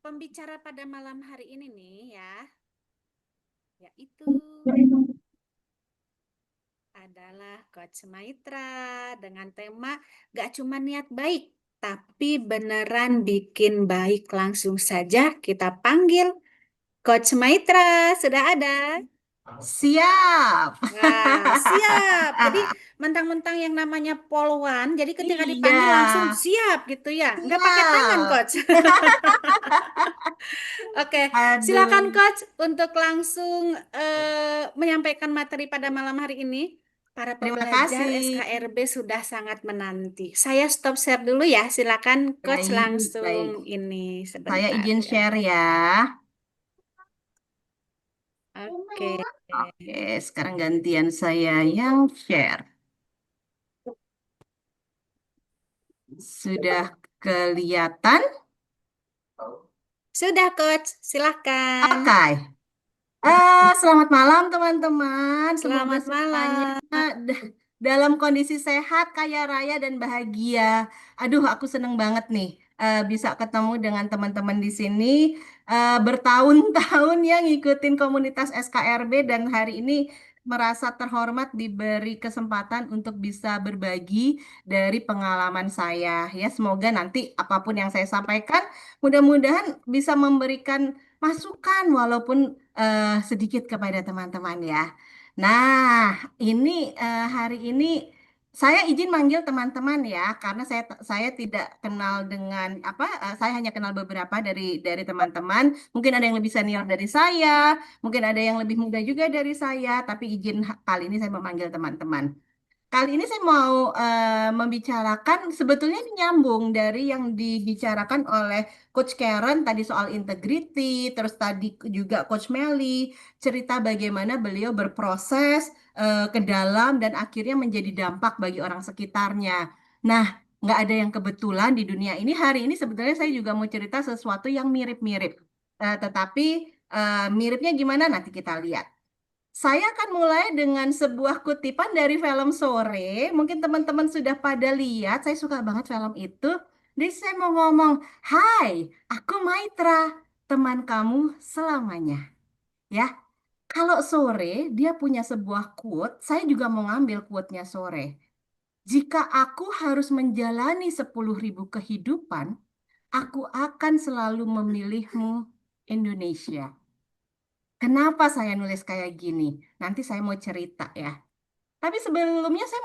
pembicara pada malam hari ini nih ya, yaitu adalah Coach Maitra dengan tema "Gak cuma niat baik, tapi beneran bikin baik". Langsung saja kita panggil Coach Maitra. Sudah ada? Siap. Wah, siap. Jadi mentang-mentang yang namanya polwan, jadi ketika dipanggil Iya, langsung siap gitu ya. Nggak pakai tangan, siap. Coach. Oke, silakan Aduh. Coach untuk langsung menyampaikan materi pada malam hari ini. Para Terima pembelajar kasih. SKRB sudah sangat menanti. Saya stop share dulu ya. Silakan Coach Baik, langsung baik. ini Saya sebentar izin ya. share ya. Oke. Oke, sekarang gantian saya yang share. Sudah kelihatan? Sudah Coach, silakan. Oke. Selamat malam teman-teman. Semoga Selamat semuanya malam. dalam kondisi sehat, kaya raya, dan bahagia. Aduh, aku seneng banget nih bisa ketemu dengan teman-teman di sini. Bertahun-tahun ya ngikutin komunitas SKRB dan hari ini merasa terhormat diberi kesempatan untuk bisa berbagi dari pengalaman saya. Ya, semoga nanti apapun yang saya sampaikan, mudah-mudahan bisa memberikan masukan walaupun sedikit kepada teman-teman ya. Nah, ini hari ini saya izin manggil teman-teman ya, karena saya tidak kenal dengan apa, saya hanya kenal beberapa dari teman-teman. Mungkin ada yang lebih senior dari saya, mungkin ada yang lebih muda juga dari saya, tapi izin kali ini saya memanggil teman-teman. Kali ini saya mau membicarakan sebetulnya ini nyambung dari yang dibicarakan oleh Coach Karen tadi soal integrity, terus tadi juga Coach Melly cerita bagaimana beliau berproses ke dalam dan akhirnya menjadi dampak bagi orang sekitarnya. Nah, nggak ada yang kebetulan di dunia ini. Hari ini sebetulnya saya juga mau cerita sesuatu yang mirip-mirip. Tetapi miripnya gimana nanti kita lihat. Saya akan mulai dengan sebuah kutipan dari film Sore. Mungkin teman-teman sudah pada lihat, saya suka banget film itu. Jadi saya mau ngomong, "Hai, aku Maitra, teman kamu selamanya." Ya, kalau Sore dia punya sebuah quote, saya juga mau ngambil quote-nya Sore. Jika aku harus menjalani 10.000 kehidupan, aku akan selalu memilihmu, Indonesia. Kenapa saya nulis kayak gini? Nanti saya mau cerita ya. Tapi sebelumnya saya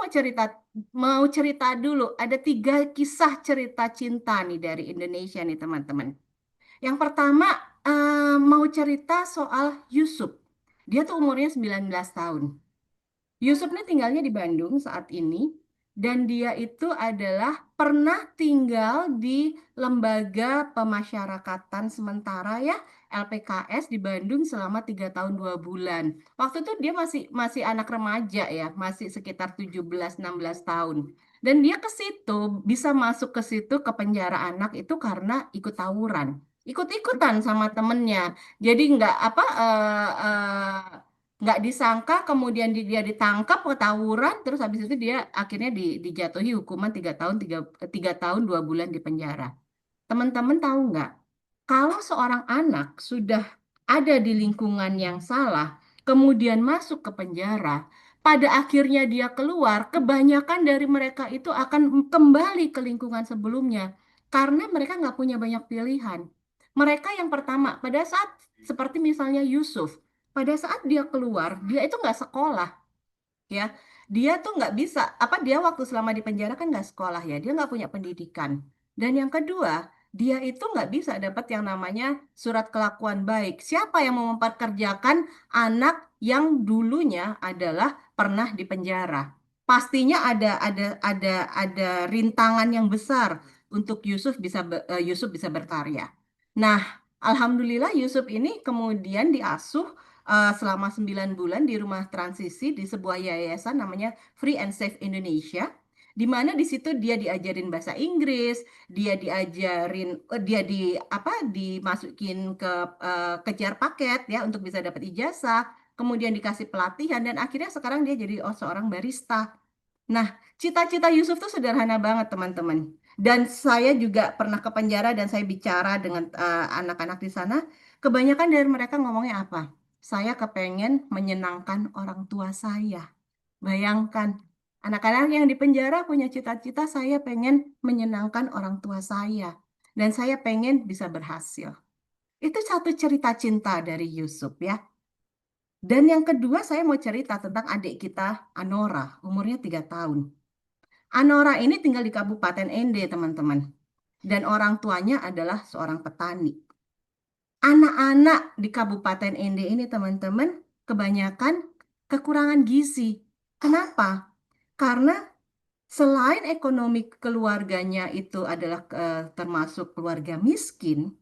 mau cerita dulu. Ada 3 kisah cerita cinta nih dari Indonesia nih teman-teman. Yang pertama mau cerita soal Yusuf. Dia tuh umurnya 19 tahun. Yusuf ini tinggalnya di Bandung saat ini dan dia itu adalah pernah tinggal di Lembaga Pemasyarakatan Sementara ya LPKS di Bandung selama 3 tahun 2 bulan. Waktu itu dia masih masih anak remaja ya, masih sekitar 17-16 tahun. Dan dia ke situ bisa masuk ke situ ke penjara anak itu karena ikut tawuran, ikut-ikutan sama temennya. Jadi nggak apa nggak disangka kemudian dia ditangkap ketawuran terus habis itu dia akhirnya dijatuhi hukuman 3 tahun 2 bulan di penjara. Teman-teman tahu nggak kalau seorang anak sudah ada di lingkungan yang salah kemudian masuk ke penjara pada akhirnya dia keluar kebanyakan dari mereka itu akan kembali ke lingkungan sebelumnya karena mereka nggak punya banyak pilihan. Mereka yang pertama pada saat seperti misalnya Yusuf pada saat dia keluar, dia itu nggak sekolah. ya. Dia tuh nggak bisa, dia waktu selama di penjara kan nggak sekolah ya, dia nggak punya pendidikan. Dan yang kedua, dia itu nggak bisa dapat yang namanya surat kelakuan baik. Siapa yang mau memperkerjakan anak yang dulunya adalah pernah di penjara? Pastinya ada rintangan yang besar untuk Yusuf bisa berkarya. Nah, alhamdulillah Yusuf ini kemudian diasuh selama 9 bulan di rumah transisi di sebuah yayasan namanya Free and Safe Indonesia, di mana di situ dia diajarin bahasa Inggris, dia dimasukin ke kejar paket ya untuk bisa dapat ijazah, kemudian dikasih pelatihan dan akhirnya sekarang dia jadi seorang barista. Nah, cita-cita Yusuf tuh sederhana banget, teman-teman. Dan saya juga pernah ke penjara dan saya bicara dengan anak-anak di sana. Kebanyakan dari mereka ngomongnya apa? Saya kepengen menyenangkan orang tua saya. Bayangkan, anak-anak yang di penjara punya cita-cita, saya pengen menyenangkan orang tua saya. Dan saya pengen bisa berhasil. Itu satu cerita cinta dari Yusuf ya. Dan yang kedua saya mau cerita tentang adik kita, Anora, umurnya 3 tahun. Anora ini tinggal di Kabupaten Ende, teman-teman. Dan orang tuanya adalah seorang petani. Anak-anak di Kabupaten Ende ini, teman-teman, kebanyakan kekurangan gizi. Kenapa? Karena selain ekonomi keluarganya itu adalah termasuk keluarga miskin,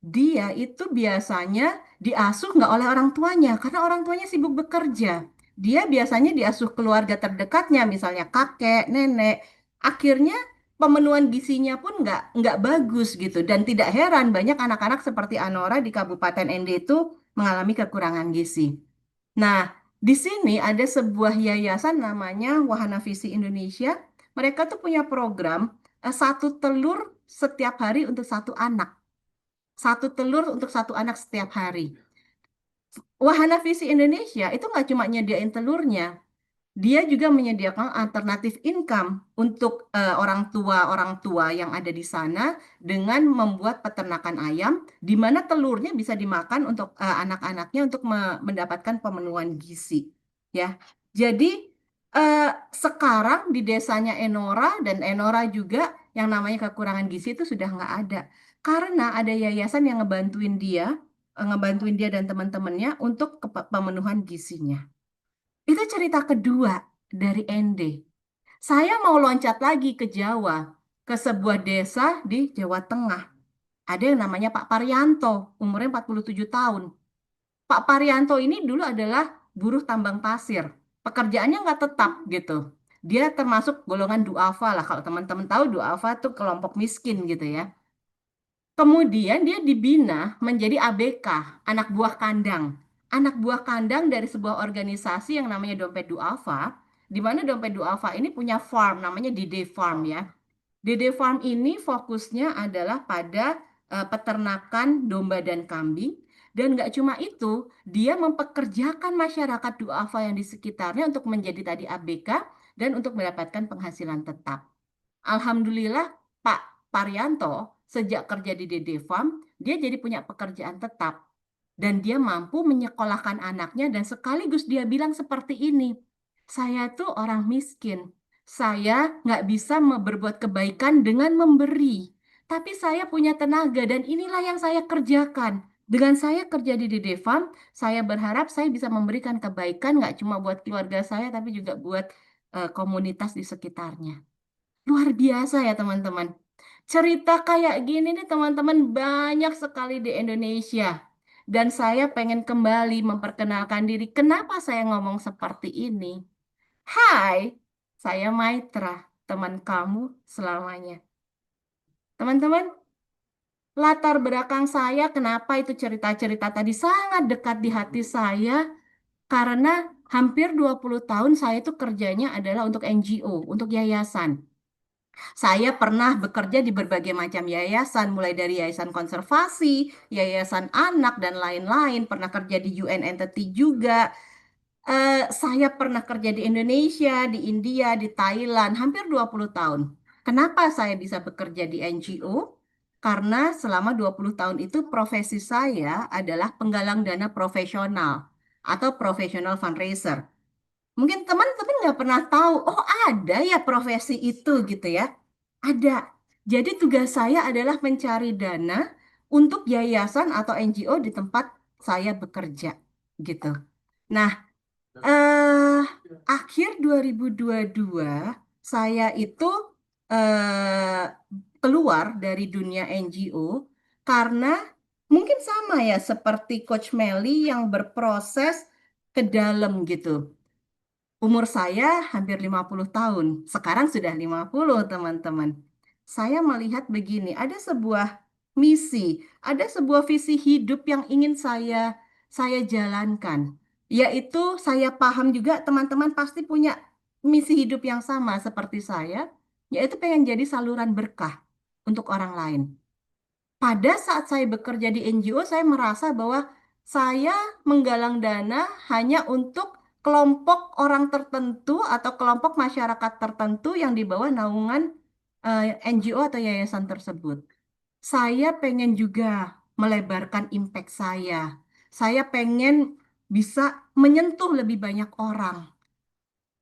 dia itu biasanya diasuh nggak oleh orang tuanya karena orang tuanya sibuk bekerja. Dia biasanya diasuh keluarga terdekatnya, misalnya kakek, nenek. Akhirnya pemenuhan gizinya pun nggak bagus gitu. Dan tidak heran banyak anak-anak seperti Anora di Kabupaten Ende itu mengalami kekurangan gizi. Nah, di sini ada sebuah yayasan namanya Wahana Visi Indonesia. Mereka tuh punya program 1 telur setiap hari untuk 1 anak. 1 telur untuk 1 anak setiap hari. Wahana Visi Indonesia itu nggak cuma nyediain telurnya, dia juga menyediakan alternatif income untuk orang tua yang ada di sana dengan membuat peternakan ayam, di mana telurnya bisa dimakan untuk anak-anaknya untuk mendapatkan pemenuhan gizi. Ya, jadi eh, sekarang di desanya Enora dan Enora juga yang namanya kekurangan gizi itu sudah nggak ada karena ada yayasan yang ngebantuin dia dan teman-temannya untuk pemenuhan gizinya. Itu cerita kedua dari Ende. Saya mau loncat lagi ke Jawa, ke sebuah desa di Jawa Tengah. Ada yang namanya Pak Parianto, umurnya 47 tahun. Pak Parianto ini dulu adalah buruh tambang pasir. Pekerjaannya nggak tetap gitu. Dia termasuk golongan duafa lah. Kalau teman-teman tahu duafa tuh kelompok miskin gitu ya. Kemudian dia dibina menjadi ABK, anak buah kandang. Anak buah kandang dari sebuah organisasi yang namanya Dompet Duafa, di mana Dompet Duafa ini punya farm, namanya Dede Farm ya. Dede Farm ini fokusnya adalah pada peternakan domba dan kambing. Dan nggak cuma itu, dia mempekerjakan masyarakat duafa yang di sekitarnya untuk menjadi tadi ABK dan untuk mendapatkan penghasilan tetap. Alhamdulillah Pak Parianto sejak kerja di Dede Farm, dia jadi punya pekerjaan tetap. Dan dia mampu menyekolahkan anaknya dan sekaligus dia bilang seperti ini, saya tuh orang miskin. Saya nggak bisa berbuat kebaikan dengan memberi. Tapi saya punya tenaga dan inilah yang saya kerjakan. Dengan saya kerja di Dede Farm, saya berharap saya bisa memberikan kebaikan nggak cuma buat keluarga saya, tapi juga buat komunitas di sekitarnya. Luar biasa ya teman-teman. Cerita kayak gini nih teman-teman banyak sekali di Indonesia. Dan saya pengen kembali memperkenalkan diri. Kenapa saya ngomong seperti ini? Hai, saya Maitra, teman kamu selamanya. Teman-teman, latar belakang saya kenapa itu cerita-cerita tadi sangat dekat di hati saya. Karena hampir 20 tahun saya itu kerjanya adalah untuk NGO, untuk yayasan. Saya pernah bekerja di berbagai macam yayasan, mulai dari yayasan konservasi, yayasan anak, dan lain-lain. Pernah kerja di UN entity juga. Saya pernah kerja di Indonesia, di India, di Thailand, hampir 20 tahun. Kenapa saya bisa bekerja di NGO? Karena selama 20 tahun itu profesi saya adalah penggalang dana profesional atau professional fundraiser. Mungkin teman-teman nggak pernah tahu, oh ada ya profesi itu gitu ya. Ada. Jadi tugas saya adalah mencari dana untuk yayasan atau NGO di tempat saya bekerja gitu. Nah, eh akhir 2022 saya itu eh keluar dari dunia NGO karena mungkin sama ya seperti Coach Melly yang berproses ke dalam gitu. Umur saya hampir 50 tahun. Sekarang sudah 50, teman-teman. Saya melihat begini, ada sebuah misi, ada sebuah visi hidup yang ingin saya jalankan. Yaitu saya paham juga teman-teman pasti punya misi hidup yang sama seperti saya, yaitu pengen jadi saluran berkah untuk orang lain. Pada saat saya bekerja di NGO, saya merasa bahwa saya menggalang dana hanya untuk kelompok orang tertentu atau kelompok masyarakat tertentu yang di bawah naungan NGO atau yayasan tersebut. Saya pengen juga melebarkan impact saya. Saya pengen bisa menyentuh lebih banyak orang.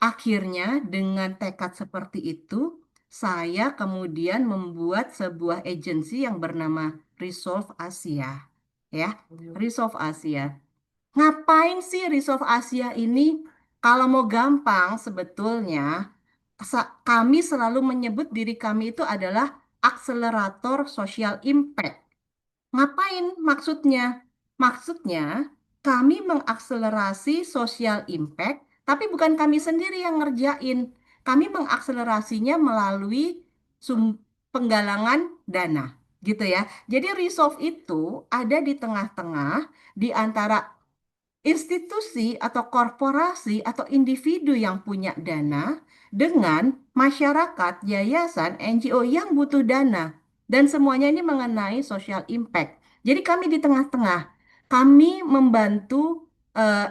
Akhirnya, dengan tekad seperti itu, saya kemudian membuat sebuah agensi yang bernama Resolve Asia. Ya, Resolve Asia. Ngapain sih Resolve Asia ini? Kalau mau gampang, sebetulnya kami selalu menyebut diri kami itu adalah akselerator social impact. Ngapain maksudnya? Maksudnya, kami mengakselerasi social impact, tapi bukan kami sendiri yang ngerjain. Kami mengakselerasinya melalui penggalangan dana, gitu ya. Jadi Resolve itu ada di tengah-tengah di antara institusi atau korporasi atau individu yang punya dana dengan masyarakat, yayasan, NGO yang butuh dana. Dan semuanya ini mengenai social impact. Jadi kami di tengah-tengah. Kami membantu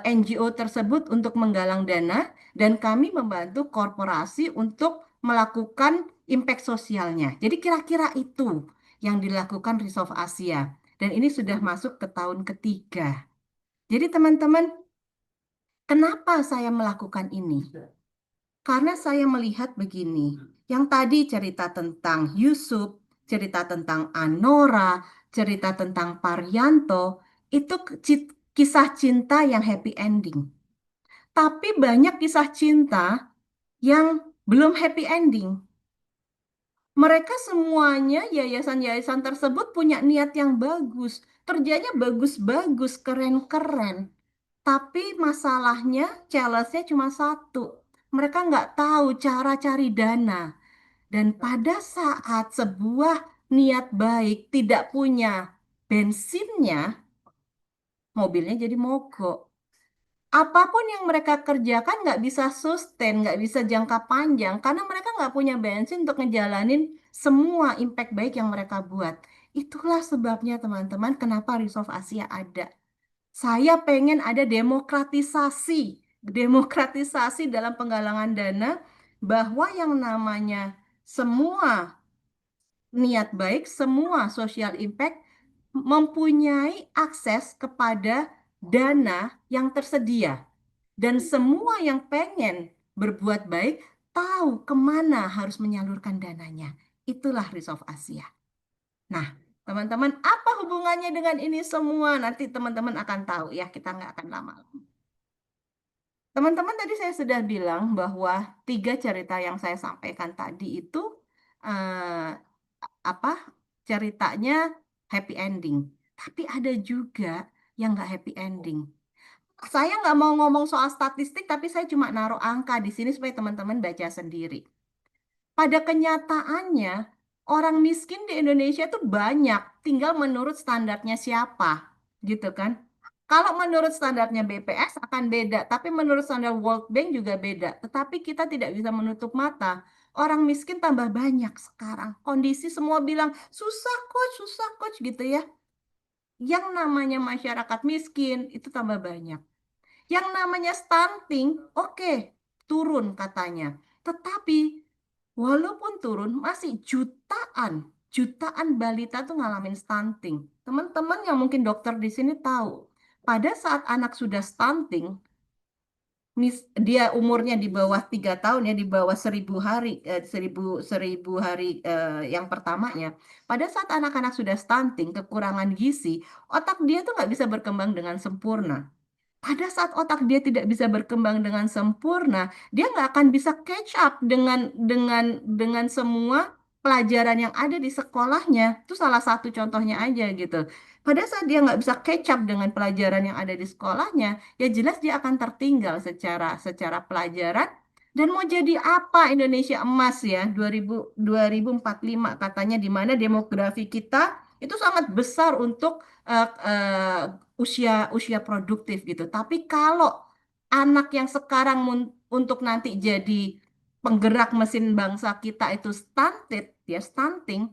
NGO tersebut untuk menggalang dana dan kami membantu korporasi untuk melakukan impact sosialnya. Jadi kira-kira itu yang dilakukan Resolve Asia. Dan ini sudah masuk ke tahun ketiga. Jadi teman-teman, kenapa saya melakukan ini? Karena saya melihat begini, yang tadi cerita tentang Yusuf, cerita tentang Anora, cerita tentang Parianto, itu kisah cinta yang happy ending. Tapi banyak kisah cinta yang belum happy ending. Mereka semuanya, yayasan-yayasan tersebut punya niat yang bagus, kerjanya bagus-bagus, keren-keren. Tapi masalahnya, challenge-nya cuma satu. Mereka nggak tahu cara cari dana. Dan pada saat sebuah niat baik tidak punya bensinnya, mobilnya jadi mogok. Apapun yang mereka kerjakan nggak bisa sustain, nggak bisa jangka panjang, karena mereka nggak punya bensin untuk ngejalanin semua impact baik yang mereka buat. Itulah sebabnya teman-teman kenapa Resolve Asia ada. Saya pengen ada demokratisasi dalam penggalangan dana bahwa yang namanya semua niat baik, semua social impact mempunyai akses kepada dana yang tersedia. Dan semua yang pengen berbuat baik tahu kemana harus menyalurkan dananya. Itulah Resolve Asia. Nah, teman-teman, apa hubungannya dengan ini semua? Nanti teman-teman akan tahu ya, kita nggak akan lama. Teman-teman, tadi saya sudah bilang bahwa 3 cerita yang saya sampaikan tadi itu eh, apa ceritanya happy ending. Tapi ada juga yang nggak happy ending. Saya nggak mau ngomong soal statistik, tapi saya cuma naruh angka di sini supaya teman-teman baca sendiri. Pada kenyataannya, orang miskin di Indonesia itu banyak, tinggal menurut standarnya siapa, gitu kan? Kalau menurut standarnya BPS akan beda, tapi menurut standar World Bank juga beda. Tetapi kita tidak bisa menutup mata. Orang miskin tambah banyak sekarang. Kondisi semua bilang, susah coach gitu ya. Yang namanya masyarakat miskin itu tambah banyak. Yang namanya stunting, oke, turun katanya. Tetapi walaupun turun, masih jutaan balita tuh ngalamin stunting. Teman-teman yang mungkin dokter di sini tahu, pada saat anak sudah stunting, dia umurnya di bawah 3 tahun ya, di bawah 1.000 hari, 1.000 hari yang pertamanya. Pada saat anak-anak sudah stunting, kekurangan gizi, otak dia tuh nggak bisa berkembang dengan sempurna. Pada saat otak dia tidak bisa berkembang dengan sempurna, dia nggak akan bisa catch up dengan semua pelajaran yang ada di sekolahnya. Itu salah satu contohnya aja gitu. Pada saat dia nggak bisa catch up dengan pelajaran yang ada di sekolahnya, ya jelas dia akan tertinggal secara pelajaran. Dan mau jadi apa Indonesia emas ya 2045 katanya, di mana demografi kita itu sangat besar untuk usia usia produktif gitu. Tapi kalau anak yang sekarang untuk nanti jadi penggerak mesin bangsa kita itu stunted, ya stunting,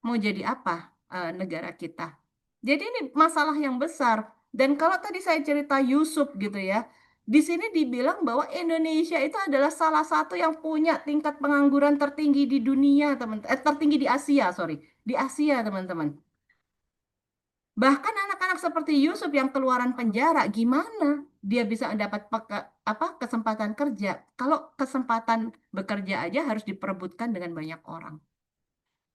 mau jadi apa negara kita? Jadi ini masalah yang besar. Dan kalau tadi saya cerita Yusuf gitu ya, di sini dibilang bahwa Indonesia itu adalah salah satu yang punya tingkat pengangguran tertinggi di dunia, teman. Tertinggi di Asia, sorry, di Asia, teman-teman. Bahkan anak-anak seperti Yusuf yang keluaran penjara, gimana dia bisa dapat kesempatan kerja? Kalau kesempatan bekerja aja harus diperebutkan dengan banyak orang.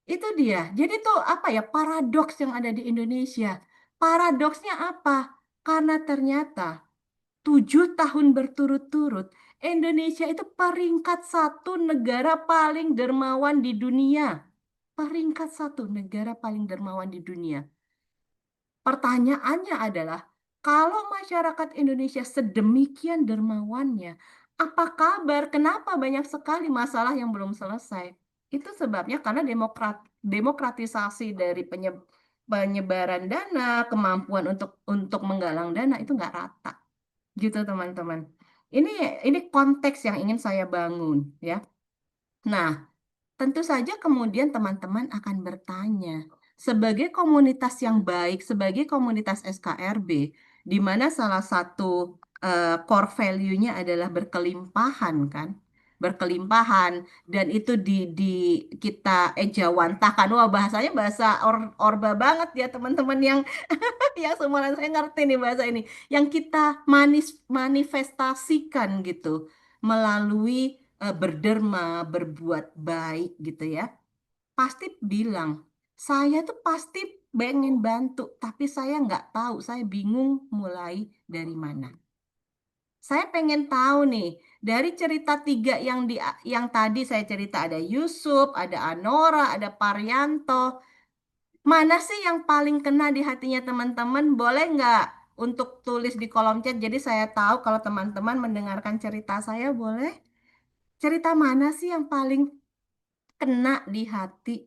Itu dia. Jadi tuh apa ya, paradoks yang ada di Indonesia. Paradoksnya apa? Karena ternyata 7 tahun berturut-turut Indonesia itu peringkat 1 negara paling dermawan di dunia. Peringkat 1 negara paling dermawan di dunia. Pertanyaannya adalah, kalau masyarakat Indonesia sedemikian dermawannya, apa kabar? Kenapa banyak sekali masalah yang belum selesai? Itu sebabnya karena demokratisasi dari penyebaran dana, kemampuan untuk menggalang dana itu nggak rata, gitu teman-teman. Ini konteks yang ingin saya bangun, ya. Nah, tentu saja kemudian teman-teman akan bertanya, sebagai komunitas yang baik, sebagai komunitas SKRB, di mana salah satu core value-nya adalah berkelimpahan kan? Berkelimpahan, dan itu di kita ejawantahkan. Wah, bahasanya bahasa orba banget ya teman-teman yang semua saya ngerti nih bahasa ini. Yang kita manifestasikan gitu melalui berderma, berbuat baik gitu ya. Pasti bilang, saya tuh pasti pengen bantu, tapi saya nggak tahu, saya bingung mulai dari mana. Saya pengen tahu nih, dari cerita 3 yang tadi saya cerita, ada Yusuf, ada Anora, ada Paryanto, mana sih yang paling kena di hatinya teman-teman? Boleh nggak untuk tulis di kolom chat, jadi saya tahu kalau teman-teman mendengarkan cerita saya, boleh? Cerita mana sih yang paling kena di hati?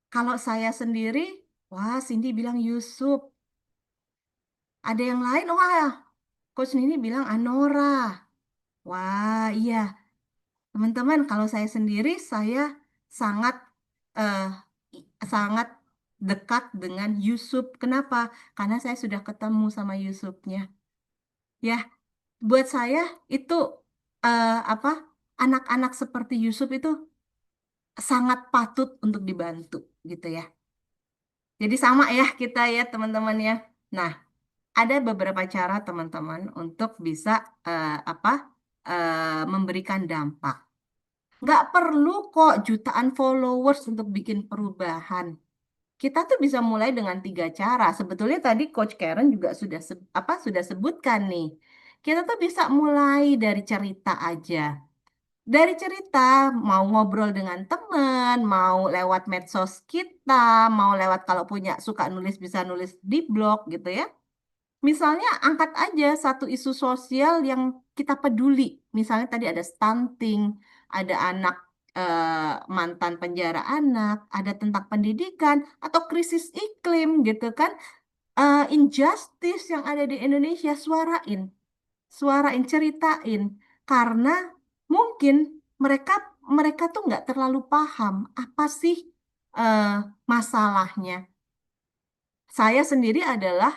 Kalau saya sendiri, wah Cindy bilang Yusuf. Ada yang lain, wah Coach Nini bilang Anora. Wah iya, teman-teman kalau saya sendiri, saya sangat eh, sangat dekat dengan Yusuf. Kenapa? Karena saya sudah ketemu sama Yusufnya. Ya, buat saya itu apa? Anak-anak seperti Yusuf itu sangat patut untuk dibantu gitu ya. Jadi sama ya kita ya teman-teman ya. Nah, ada beberapa cara teman-teman untuk bisa memberikan dampak. Nggak perlu kok jutaan followers untuk bikin perubahan. Kita tuh bisa mulai dengan 3 cara. Sebetulnya tadi Coach Karen juga sudah sebutkan nih. Kita tuh bisa mulai dari cerita aja. Dari cerita, mau ngobrol dengan teman, mau lewat medsos kita, mau lewat kalau punya suka nulis bisa nulis di blog gitu ya. Misalnya angkat aja satu isu sosial yang kita peduli. Misalnya tadi ada stunting, ada anak mantan penjara anak, ada tentang pendidikan atau krisis iklim gitu kan. Injustice yang ada di Indonesia, suarain, ceritain, karena mungkin mereka mereka tuh nggak terlalu paham apa sih eh, masalahnya. Saya sendiri adalah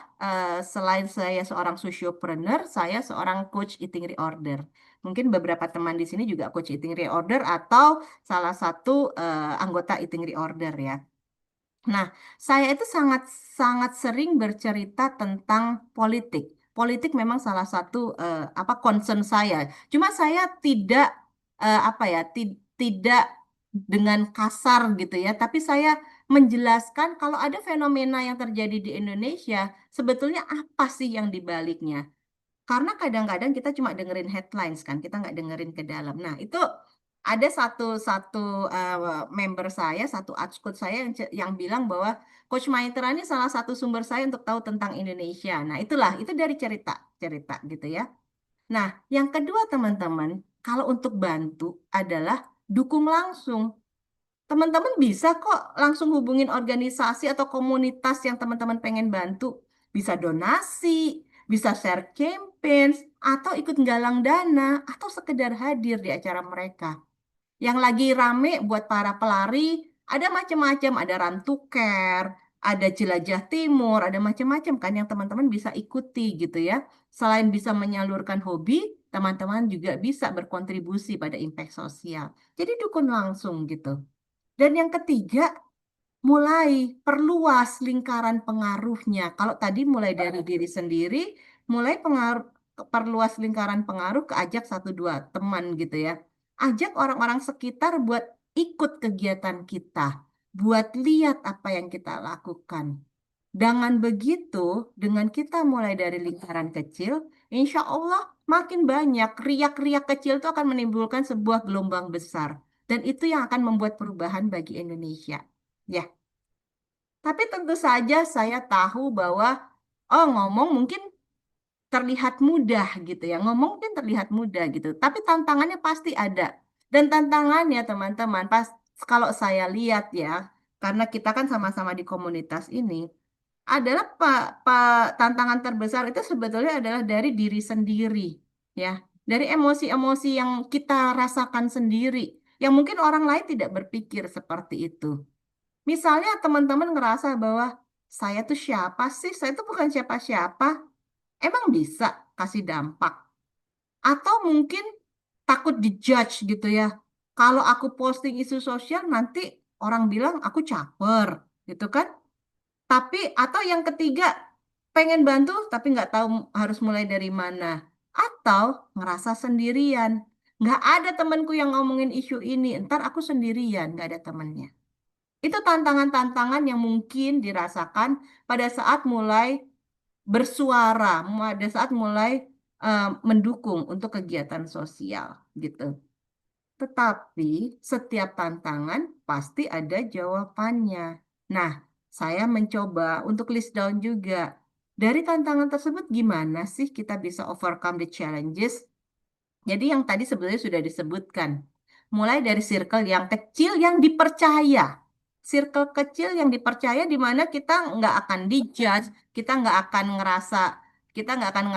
selain saya seorang sociopreneur, saya seorang coach eating reorder. Mungkin beberapa teman di sini juga coach eating reorder atau salah satu anggota eating reorder ya. Nah, saya itu sangat sangat sering bercerita tentang politik. politik memang salah satu concern saya. Cuma saya tidak tidak dengan kasar gitu ya, tapi saya menjelaskan kalau ada fenomena yang terjadi di Indonesia, sebetulnya apa sih yang dibaliknya? Karena kadang-kadang kita cuma dengerin headlines kan, kita nggak dengerin ke dalam. Nah, itu ada satu member saya, satu coach saya yang bilang bahwa Coach Maitra ini salah satu sumber saya untuk tahu tentang Indonesia. Nah, itu dari cerita gitu ya. Nah, yang kedua teman-teman, kalau untuk bantu adalah dukung langsung. Teman-teman bisa kok langsung hubungin organisasi atau komunitas yang teman-teman pengen bantu. Bisa donasi, bisa share campaign, atau ikut galang dana, atau sekedar hadir di acara mereka. Yang lagi rame buat para pelari, ada macam-macam, ada Run to Care, ada Jelajah Timur, ada macam-macam kan yang teman-teman bisa ikuti gitu ya. Selain bisa menyalurkan hobi, teman-teman juga bisa berkontribusi pada impact sosial. Jadi dukung langsung gitu. Dan yang ketiga, mulai perluas lingkaran pengaruhnya. Kalau tadi mulai dari diri sendiri, mulai perluas lingkaran pengaruh ke ajak satu dua teman gitu ya. Ajak orang-orang sekitar buat ikut kegiatan kita, buat lihat apa yang kita lakukan. Dengan begitu, dengan kita mulai dari lingkaran kecil, insya Allah makin banyak riak-riak kecil itu akan menimbulkan sebuah gelombang besar. Dan itu yang akan membuat perubahan bagi Indonesia. Ya, tapi tentu saja saya tahu bahwa ngomong mungkin terlihat mudah gitu ya. Ngomong mungkin terlihat mudah gitu, tapi tantangannya pasti ada. Dan tantangannya teman-teman, pas kalau saya lihat ya, karena kita kan sama-sama di komunitas ini, adalah tantangan terbesar itu sebetulnya adalah dari diri sendiri ya. Dari emosi-emosi yang kita rasakan sendiri, yang mungkin orang lain tidak berpikir seperti itu. Misalnya teman-teman ngerasa bahwa saya tuh siapa sih? Saya tuh bukan siapa-siapa. Emang bisa kasih dampak? Atau mungkin takut dijudge gitu ya. Kalau aku posting isu sosial nanti orang bilang aku caper gitu kan. Tapi atau yang ketiga pengen bantu tapi nggak tahu harus mulai dari mana. Atau ngerasa sendirian. Nggak ada temanku yang ngomongin isu ini. Ntar aku sendirian, nggak ada temannya. Itu tantangan-tantangan yang mungkin dirasakan pada saat mulai bersuara, pada saat mulai mendukung untuk kegiatan sosial gitu. Tetapi setiap tantangan pasti ada jawabannya. Nah, saya mencoba untuk list down juga. Dari tantangan tersebut gimana sih kita bisa overcome the challenges? Jadi yang tadi sebenarnya sudah disebutkan. Mulai dari circle yang kecil yang dipercaya. Circle kecil yang dipercaya di mana kita nggak akan dijudge, kita nggak akan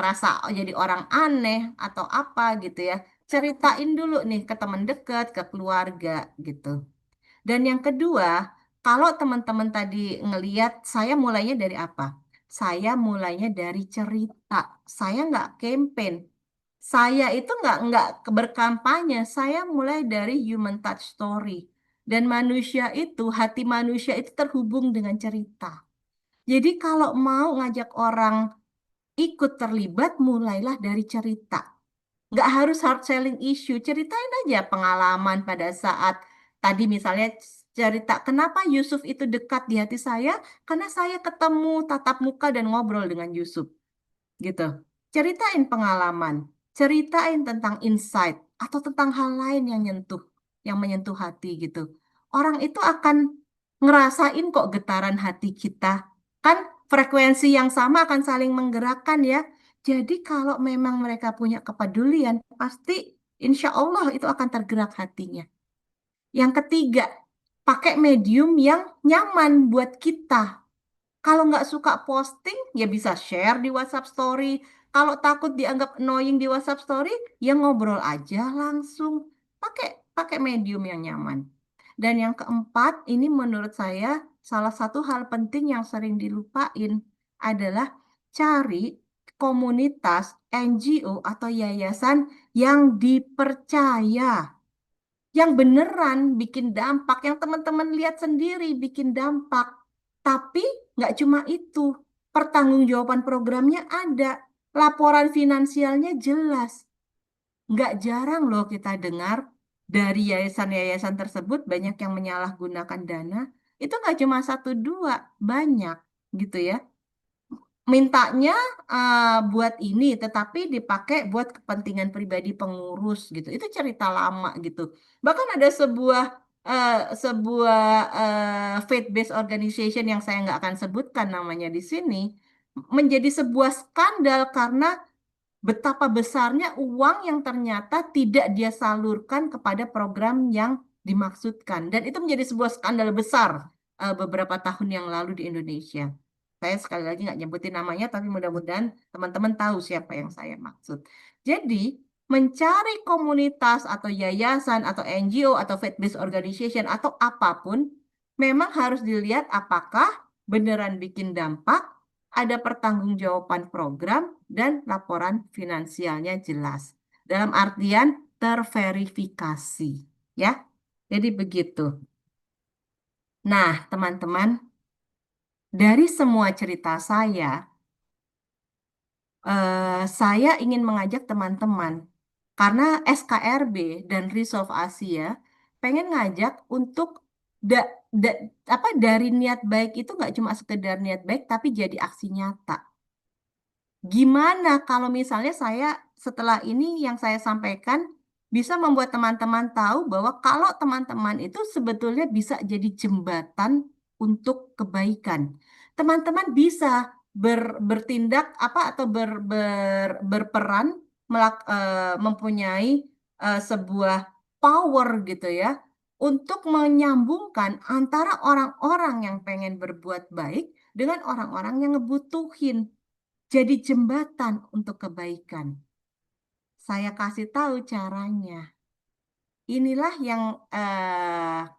ngerasa jadi orang aneh atau apa gitu ya. Ceritain dulu nih ke teman dekat, ke keluarga gitu. Dan yang kedua, kalau teman-teman tadi ngeliat saya mulainya dari apa? Saya mulainya dari cerita. Saya nggak campaign. Saya itu nggak berkampanye. Saya mulai dari human touch story. Dan hati manusia itu terhubung dengan cerita. Jadi kalau mau ngajak orang ikut terlibat, mulailah dari cerita. Nggak harus hard selling issue. Ceritain aja pengalaman pada saat tadi misalnya cerita kenapa Yusuf itu dekat di hati saya, karena saya ketemu tatap muka dan ngobrol dengan Yusuf. Gitu. Ceritain pengalaman, ceritain tentang insight atau tentang hal lain yang menyentuh hati gitu. Orang itu akan ngerasain kok getaran hati kita. Kan frekuensi yang sama akan saling menggerakkan ya. Jadi kalau memang mereka punya kepedulian, pasti insya Allah itu akan tergerak hatinya. Yang ketiga, pakai medium yang nyaman buat kita. Kalau nggak suka posting, ya bisa share di WhatsApp Story. Kalau takut dianggap annoying di WhatsApp Story, ya ngobrol aja langsung. Pakai pakai medium yang nyaman. Dan yang keempat, ini menurut saya salah satu hal penting yang sering dilupain adalah cari komunitas NGO atau yayasan yang dipercaya, yang beneran bikin dampak, yang teman-teman lihat sendiri bikin dampak. Tapi nggak cuma itu, pertanggungjawaban programnya ada. laporan finansialnya jelas. Nggak jarang loh kita dengar dari yayasan-yayasan tersebut banyak yang menyalahgunakan dana. Itu nggak cuma satu dua, banyak gitu ya. Mintanya buat ini, tetapi dipakai buat kepentingan pribadi pengurus gitu. Itu cerita lama gitu. Bahkan ada sebuah faith-based organization yang saya nggak akan sebutkan namanya di sini, menjadi sebuah skandal karena betapa besarnya uang yang ternyata tidak dia salurkan kepada program yang dimaksudkan. Dan itu menjadi sebuah skandal besar beberapa tahun yang lalu di Indonesia. Saya sekali lagi nggak nyebutin namanya, tapi mudah-mudahan teman-teman tahu siapa yang saya maksud. Jadi, mencari komunitas atau yayasan atau NGO atau faith-based organization atau apapun, memang harus dilihat apakah beneran bikin dampak, ada pertanggungjawaban program, dan laporan finansialnya jelas. Dalam artian terverifikasi, ya. Jadi begitu. Nah, teman-teman, dari semua cerita saya ingin mengajak teman-teman karena SKRB dan Resolve Asia pengen ngajak untuk da, da- dari niat baik itu nggak cuma sekedar niat baik tapi jadi aksi nyata. Gimana kalau misalnya saya setelah ini yang saya sampaikan bisa membuat teman-teman tahu bahwa kalau teman-teman itu sebetulnya bisa jadi jembatan untuk kebaikan. Teman-teman bisa bertindak atau berperan mempunyai sebuah power gitu ya untuk menyambungkan antara orang-orang yang pengen berbuat baik dengan orang-orang yang ngebutuhin jadi jembatan untuk kebaikan. Saya kasih tahu caranya. Inilah yang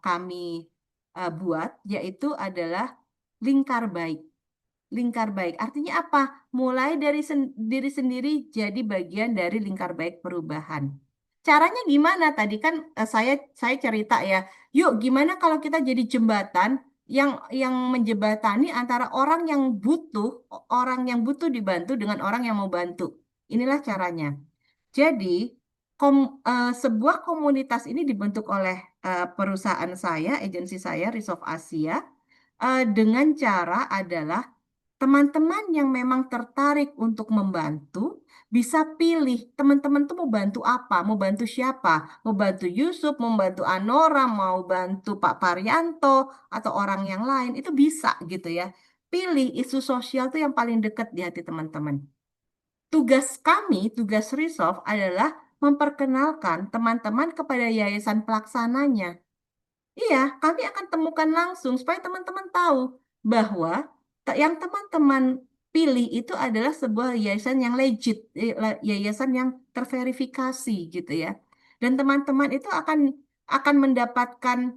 kami buat, yaitu adalah lingkar baik. Lingkar baik artinya apa? Mulai dari diri sendiri jadi bagian dari lingkar baik perubahan. Caranya gimana? Tadi kan saya cerita ya. Yuk, gimana kalau kita jadi jembatan yang menjembatani antara orang yang butuh dibantu dengan orang yang mau bantu. Inilah caranya. Jadi, sebuah komunitas ini dibentuk oleh perusahaan saya, agensi saya, Resolve Asia, dengan cara adalah teman-teman yang memang tertarik untuk membantu bisa pilih teman-teman tuh mau bantu apa, mau bantu siapa, mau bantu Yusuf, mau bantu Anora, mau bantu Pak Paryanto atau orang yang lain itu bisa gitu ya. Pilih isu sosial tuh yang paling dekat di hati teman-teman. Tugas kami, tugas Resolve adalah memperkenalkan teman-teman kepada yayasan pelaksananya. Iya, kami akan temukan langsung supaya teman-teman tahu bahwa yang teman-teman pilih itu adalah sebuah yayasan yang legit, yayasan yang terverifikasi gitu ya. Dan teman-teman itu akan mendapatkan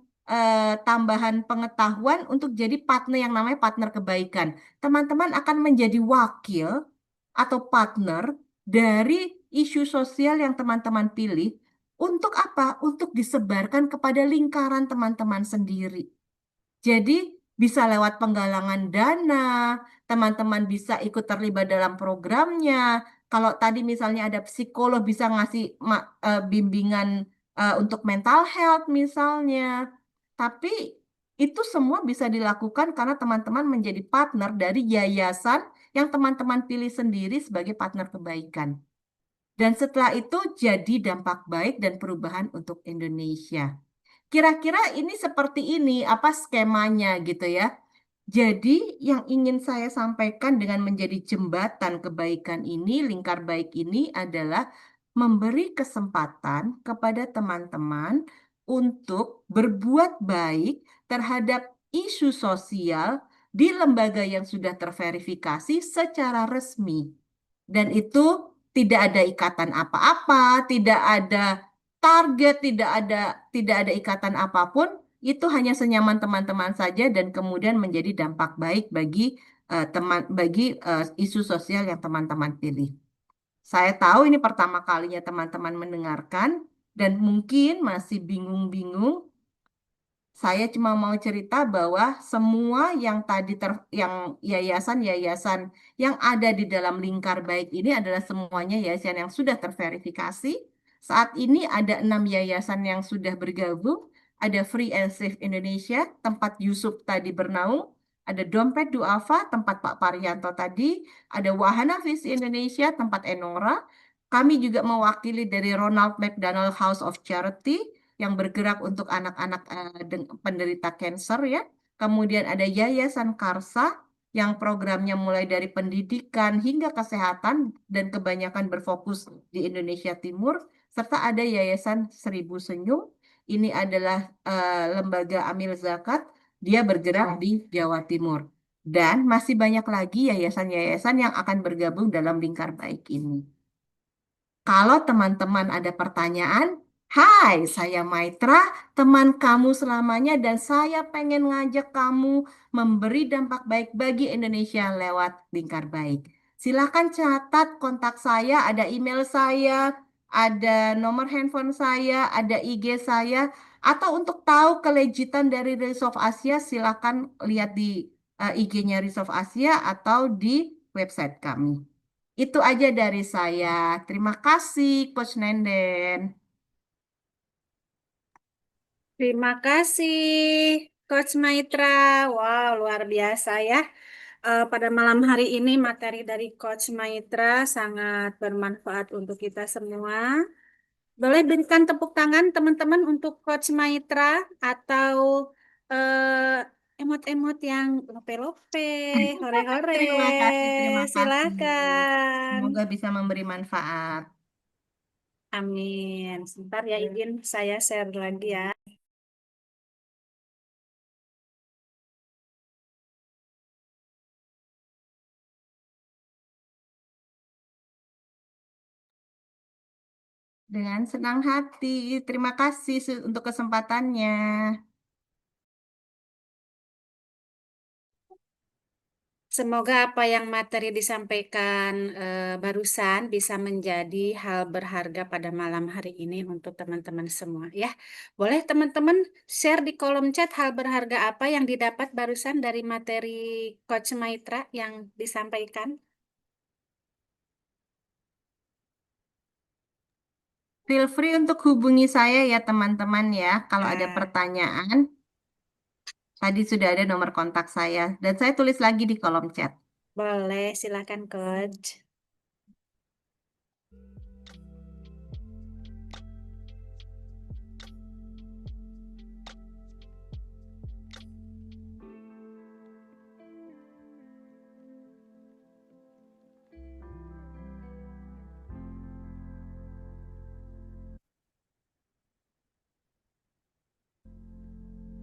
tambahan pengetahuan untuk jadi partner yang namanya partner kebaikan. Teman-teman akan menjadi wakil atau partner dari isu sosial yang teman-teman pilih untuk apa? Untuk disebarkan kepada lingkaran teman-teman sendiri. Jadi bisa lewat penggalangan dana, teman-teman bisa ikut terlibat dalam programnya. Kalau tadi misalnya ada psikolog bisa ngasih bimbingan untuk mental health misalnya. Tapi itu semua bisa dilakukan karena teman-teman menjadi partner dari yayasan yang teman-teman pilih sendiri sebagai partner kebaikan. Dan setelah itu jadi dampak baik dan perubahan untuk Indonesia. Kira-kira ini seperti ini, apa skemanya gitu ya. Jadi yang ingin saya sampaikan dengan menjadi jembatan kebaikan ini, lingkar baik ini adalah memberi kesempatan kepada teman-teman untuk berbuat baik terhadap isu sosial di lembaga yang sudah terverifikasi secara resmi. Dan itu tidak ada ikatan apa-apa, tidak ada target, tidak ada ikatan apapun, itu hanya senyaman teman-teman saja dan kemudian menjadi dampak baik bagi isu sosial yang teman-teman pilih. Saya tahu ini pertama kalinya teman-teman mendengarkan dan mungkin masih bingung-bingung. Saya cuma mau cerita bahwa semua yang tadi yang yayasan-yayasan yang ada di dalam lingkar baik ini adalah semuanya yayasan yang sudah terverifikasi. Saat ini ada 6 yayasan yang sudah bergabung. Ada Free and Safe Indonesia, tempat Yusuf tadi bernaung. Ada Dompet Duafa, tempat Pak Parianto tadi. Ada Wahana Visi Indonesia, tempat Enora. Kami juga mewakili dari Ronald McDonald House of Charity yang bergerak untuk anak-anak penderita kanker ya. Kemudian ada Yayasan Karsa yang programnya mulai dari pendidikan hingga kesehatan dan kebanyakan berfokus di Indonesia Timur. Serta ada Yayasan Seribu Senyum. Ini adalah lembaga amil zakat. Dia bergerak di Jawa Timur. Dan masih banyak lagi yayasan-yayasan yang akan bergabung dalam lingkar baik ini. Kalau teman-teman ada pertanyaan, hai, saya Maitra, teman kamu selamanya, dan saya pengen ngajak kamu memberi dampak baik bagi Indonesia lewat lingkar baik. Silakan catat kontak saya, ada email saya, ada nomor handphone saya, ada IG saya, atau untuk tahu kelejitan dari Resolve Asia, silakan lihat di IG-nya Resolve Asia atau di website kami. Itu aja dari saya. Terima kasih, Coach Nenden. Terima kasih, Coach Maitra. Wow, luar biasa ya. Pada malam hari ini materi dari Coach Maitra sangat bermanfaat untuk kita semua. Boleh berikan tepuk tangan teman-teman untuk Coach Maitra atau emot-emot yang lope-lope, hore-hore. Terima kasih, terima kasih. Silakan. Semoga bisa memberi manfaat. Amin. Sebentar ya, izin saya share lagi ya. Dengan senang hati. Terima kasih untuk kesempatannya. Semoga apa yang materi disampaikan barusan bisa menjadi hal berharga pada malam hari ini untuk teman-teman semua ya. Boleh teman-teman share di kolom chat hal berharga apa yang didapat barusan dari materi Coach Maitra yang disampaikan. Feel free untuk hubungi saya ya teman-teman ya. Kalau ada Ah. pertanyaan, tadi sudah ada nomor kontak saya. Dan saya tulis lagi di kolom chat. Boleh, silakan Coach.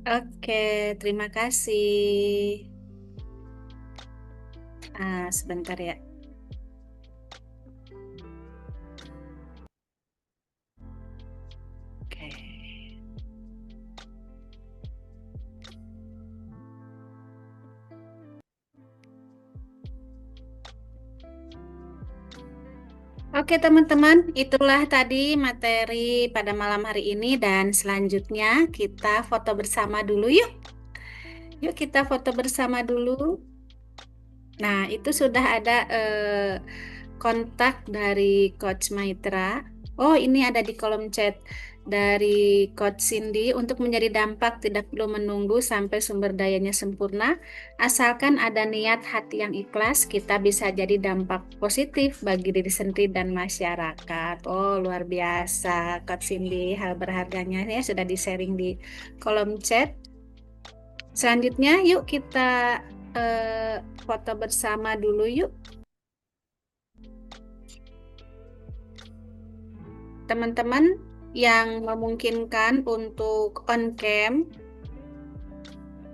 Oke, terima kasih. Sebentar ya. Oke. Oke teman-teman, itulah tadi materi pada malam hari ini dan selanjutnya kita foto bersama dulu yuk. Yuk kita foto bersama dulu. Nah, itu sudah ada kontak dari Coach Maitra. Oh, ini ada di kolom chat dari Coach Cindy. Untuk menjadi dampak tidak perlu menunggu sampai sumber dayanya sempurna. Asalkan ada niat hati yang ikhlas, kita bisa jadi dampak positif bagi diri sendiri dan masyarakat. Oh, luar biasa Coach Cindy. Hal berharganya ya sudah di-sharing di kolom chat. Selanjutnya yuk kita foto bersama dulu yuk. Teman-teman yang memungkinkan untuk on cam,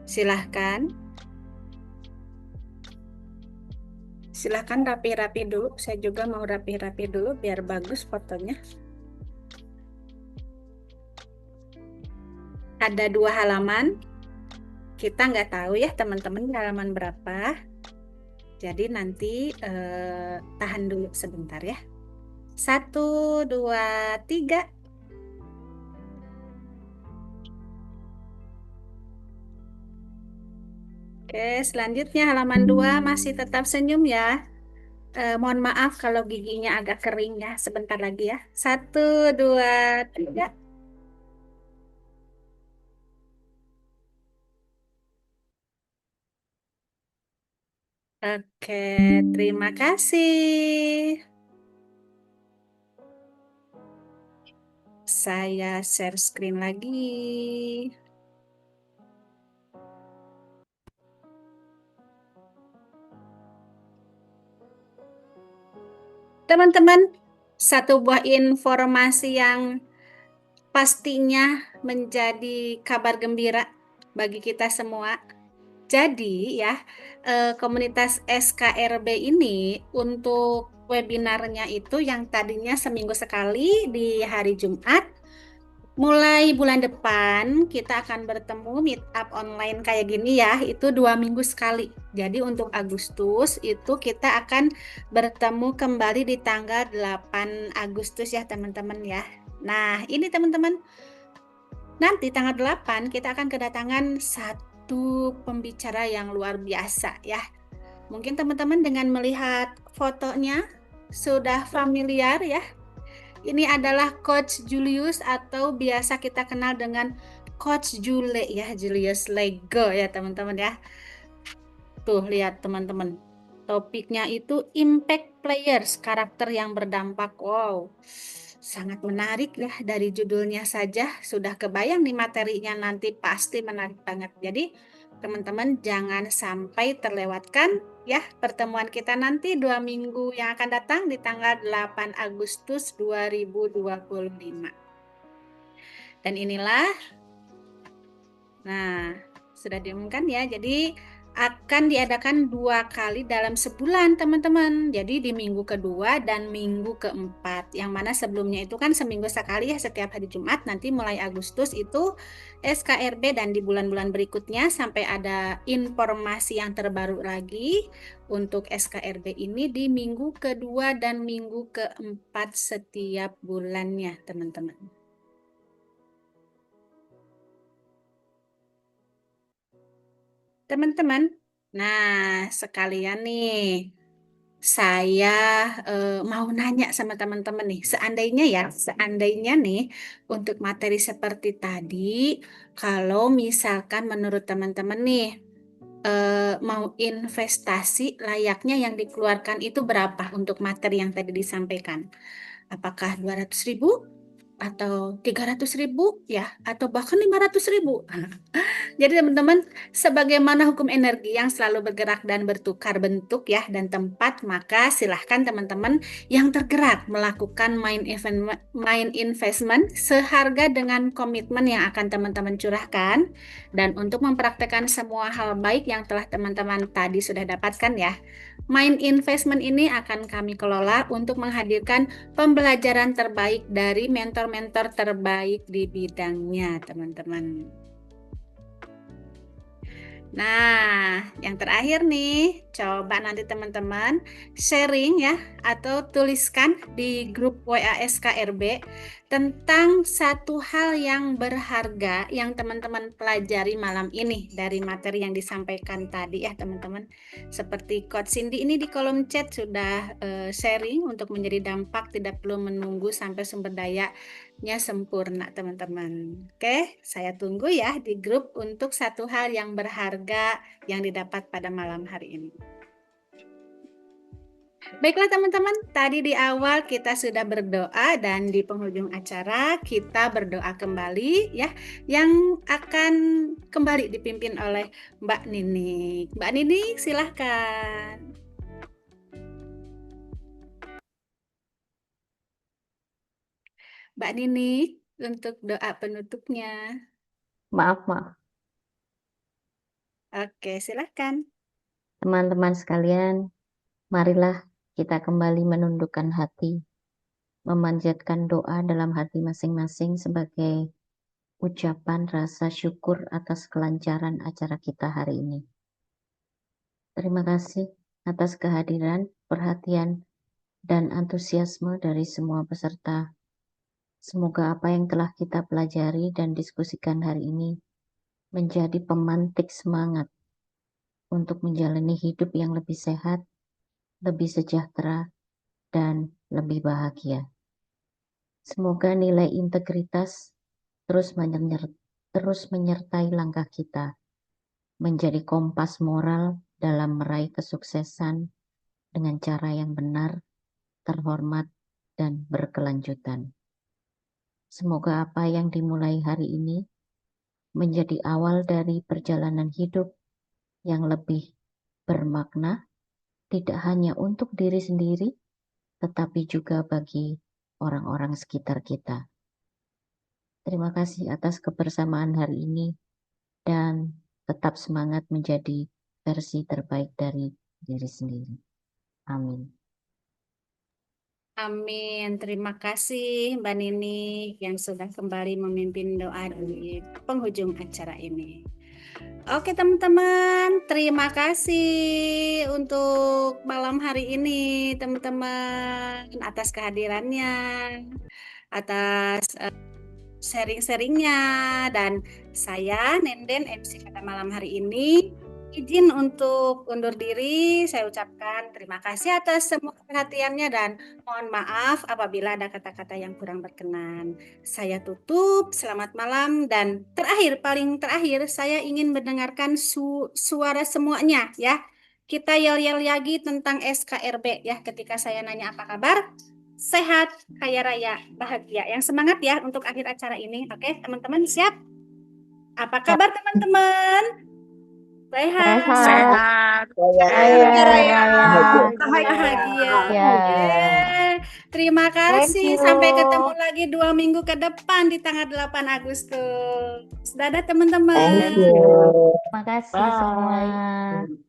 silahkan. Silahkan rapi-rapi dulu. Saya juga mau rapi-rapi dulu biar bagus fotonya. Ada 2 halaman. Kita nggak tahu ya teman-teman halaman berapa. Jadi nanti tahan dulu sebentar ya. 1, 2, 3. Oke, selanjutnya halaman 2 masih tetap senyum ya. Mohon maaf kalau giginya agak kering ya. Sebentar lagi ya. 1, 2, 3. Oke, terima kasih. Saya share screen lagi. Teman-teman, satu buah informasi yang pastinya menjadi kabar gembira bagi kita semua. Jadi ya, komunitas SKRB ini untuk webinarnya itu yang tadinya seminggu sekali di hari Jumat, mulai bulan depan kita akan bertemu meet up online kayak gini ya, itu 2 minggu sekali. Jadi untuk Agustus itu kita akan bertemu kembali di tanggal 8 Agustus ya teman-teman ya. Nah ini teman-teman, nanti tanggal 8 kita akan kedatangan satu pembicara yang luar biasa ya. Mungkin teman-teman dengan melihat fotonya sudah familiar ya. Ini adalah Coach Julius atau biasa kita kenal dengan Coach Jule ya, Julius Lego ya teman-teman ya. Tuh lihat teman-teman. Topiknya itu impact players, karakter yang berdampak. Wow. Sangat menarik ya, dari judulnya saja sudah kebayang nih materinya nanti pasti menarik banget. Jadi teman-teman jangan sampai terlewatkan ya pertemuan kita nanti 2 minggu yang akan datang di tanggal 8 Agustus 2025. Dan inilah, nah sudah diumumkan ya, jadi akan diadakan 2 kali dalam sebulan teman-teman. Jadi di minggu kedua dan minggu keempat. Yang mana sebelumnya itu kan seminggu sekali ya setiap hari Jumat. Nanti mulai Agustus itu SKRB dan di bulan-bulan berikutnya sampai ada informasi yang terbaru lagi untuk SKRB ini di minggu kedua dan minggu keempat setiap bulannya teman-teman. Teman-teman, nah sekalian nih saya mau nanya sama teman-teman nih, seandainya nih untuk materi seperti tadi, kalau misalkan menurut teman-teman nih mau investasi layaknya yang dikeluarkan itu berapa untuk materi yang tadi disampaikan? Apakah 200.000 atau 300.000 ya, atau bahkan 500.000? Jadi teman-teman, sebagaimana hukum energi yang selalu bergerak dan bertukar bentuk ya dan tempat, maka silahkan teman-teman yang tergerak melakukan main investment seharga dengan komitmen yang akan teman-teman curahkan. Dan untuk mempraktekkan semua hal baik yang telah teman-teman tadi sudah dapatkan ya, main investment ini akan kami kelola untuk menghadirkan pembelajaran terbaik dari mentor-mentor terbaik di bidangnya teman-teman. Nah, yang terakhir nih, coba nanti teman-teman sharing ya atau tuliskan di grup WA SKRB tentang satu hal yang berharga yang teman-teman pelajari malam ini dari materi yang disampaikan tadi ya teman-teman. Seperti Coach Cindy ini di kolom chat sudah sharing untuk menjadi dampak tidak perlu menunggu sampai sumber dayanya sempurna teman-teman. Oke, saya tunggu ya di grup untuk satu hal yang berharga yang didapat pada malam hari ini. Baiklah teman-teman, tadi di awal kita sudah berdoa dan di penghujung acara kita berdoa kembali ya, yang akan kembali dipimpin oleh Mbak Nini. Mbak Nini silahkan. Mbak Nini untuk doa penutupnya. Maaf. Oke, silahkan. Teman-teman sekalian, marilah kita kembali menundukkan hati, memanjatkan doa dalam hati masing-masing sebagai ucapan rasa syukur atas kelancaran acara kita hari ini. Terima kasih atas kehadiran, perhatian, dan antusiasme dari semua peserta. Semoga apa yang telah kita pelajari dan diskusikan hari ini menjadi pemantik semangat untuk menjalani hidup yang lebih sehat, lebih sejahtera, dan lebih bahagia. Semoga nilai integritas terus menyertai langkah kita, menjadi kompas moral dalam meraih kesuksesan dengan cara yang benar, terhormat, dan berkelanjutan. Semoga apa yang dimulai hari ini menjadi awal dari perjalanan hidup yang lebih bermakna, tidak hanya untuk diri sendiri, tetapi juga bagi orang-orang sekitar kita. Terima kasih atas kebersamaan hari ini, dan tetap semangat menjadi versi terbaik dari diri sendiri. Amin. Amin. Terima kasih Mbak Nini yang sudah kembali memimpin doa di penghujung acara ini. Oke teman-teman, terima kasih untuk malam hari ini teman-teman atas kehadirannya, atas sharing-sharingnya, dan saya Nenden MC pada malam hari ini izin untuk undur diri. Saya ucapkan terima kasih atas semua perhatiannya dan mohon maaf apabila ada kata-kata yang kurang berkenan. Saya tutup, selamat malam, dan paling terakhir saya ingin mendengarkan suara semuanya ya. Kita yel-yel lagi tentang SKRB ya, ketika saya nanya apa kabar. Sehat, kaya raya, bahagia. Yang semangat ya untuk akhir acara ini. Oke, teman-teman siap? Apa kabar teman-teman? Sehat, Sehat, Kaya raya. bahagia. Ya. Oke. Terima Thank kasih. you. Sampai ketemu lagi 2 minggu ke depan di tanggal 8 Agustus. Dadah teman-teman. Terima kasih semua.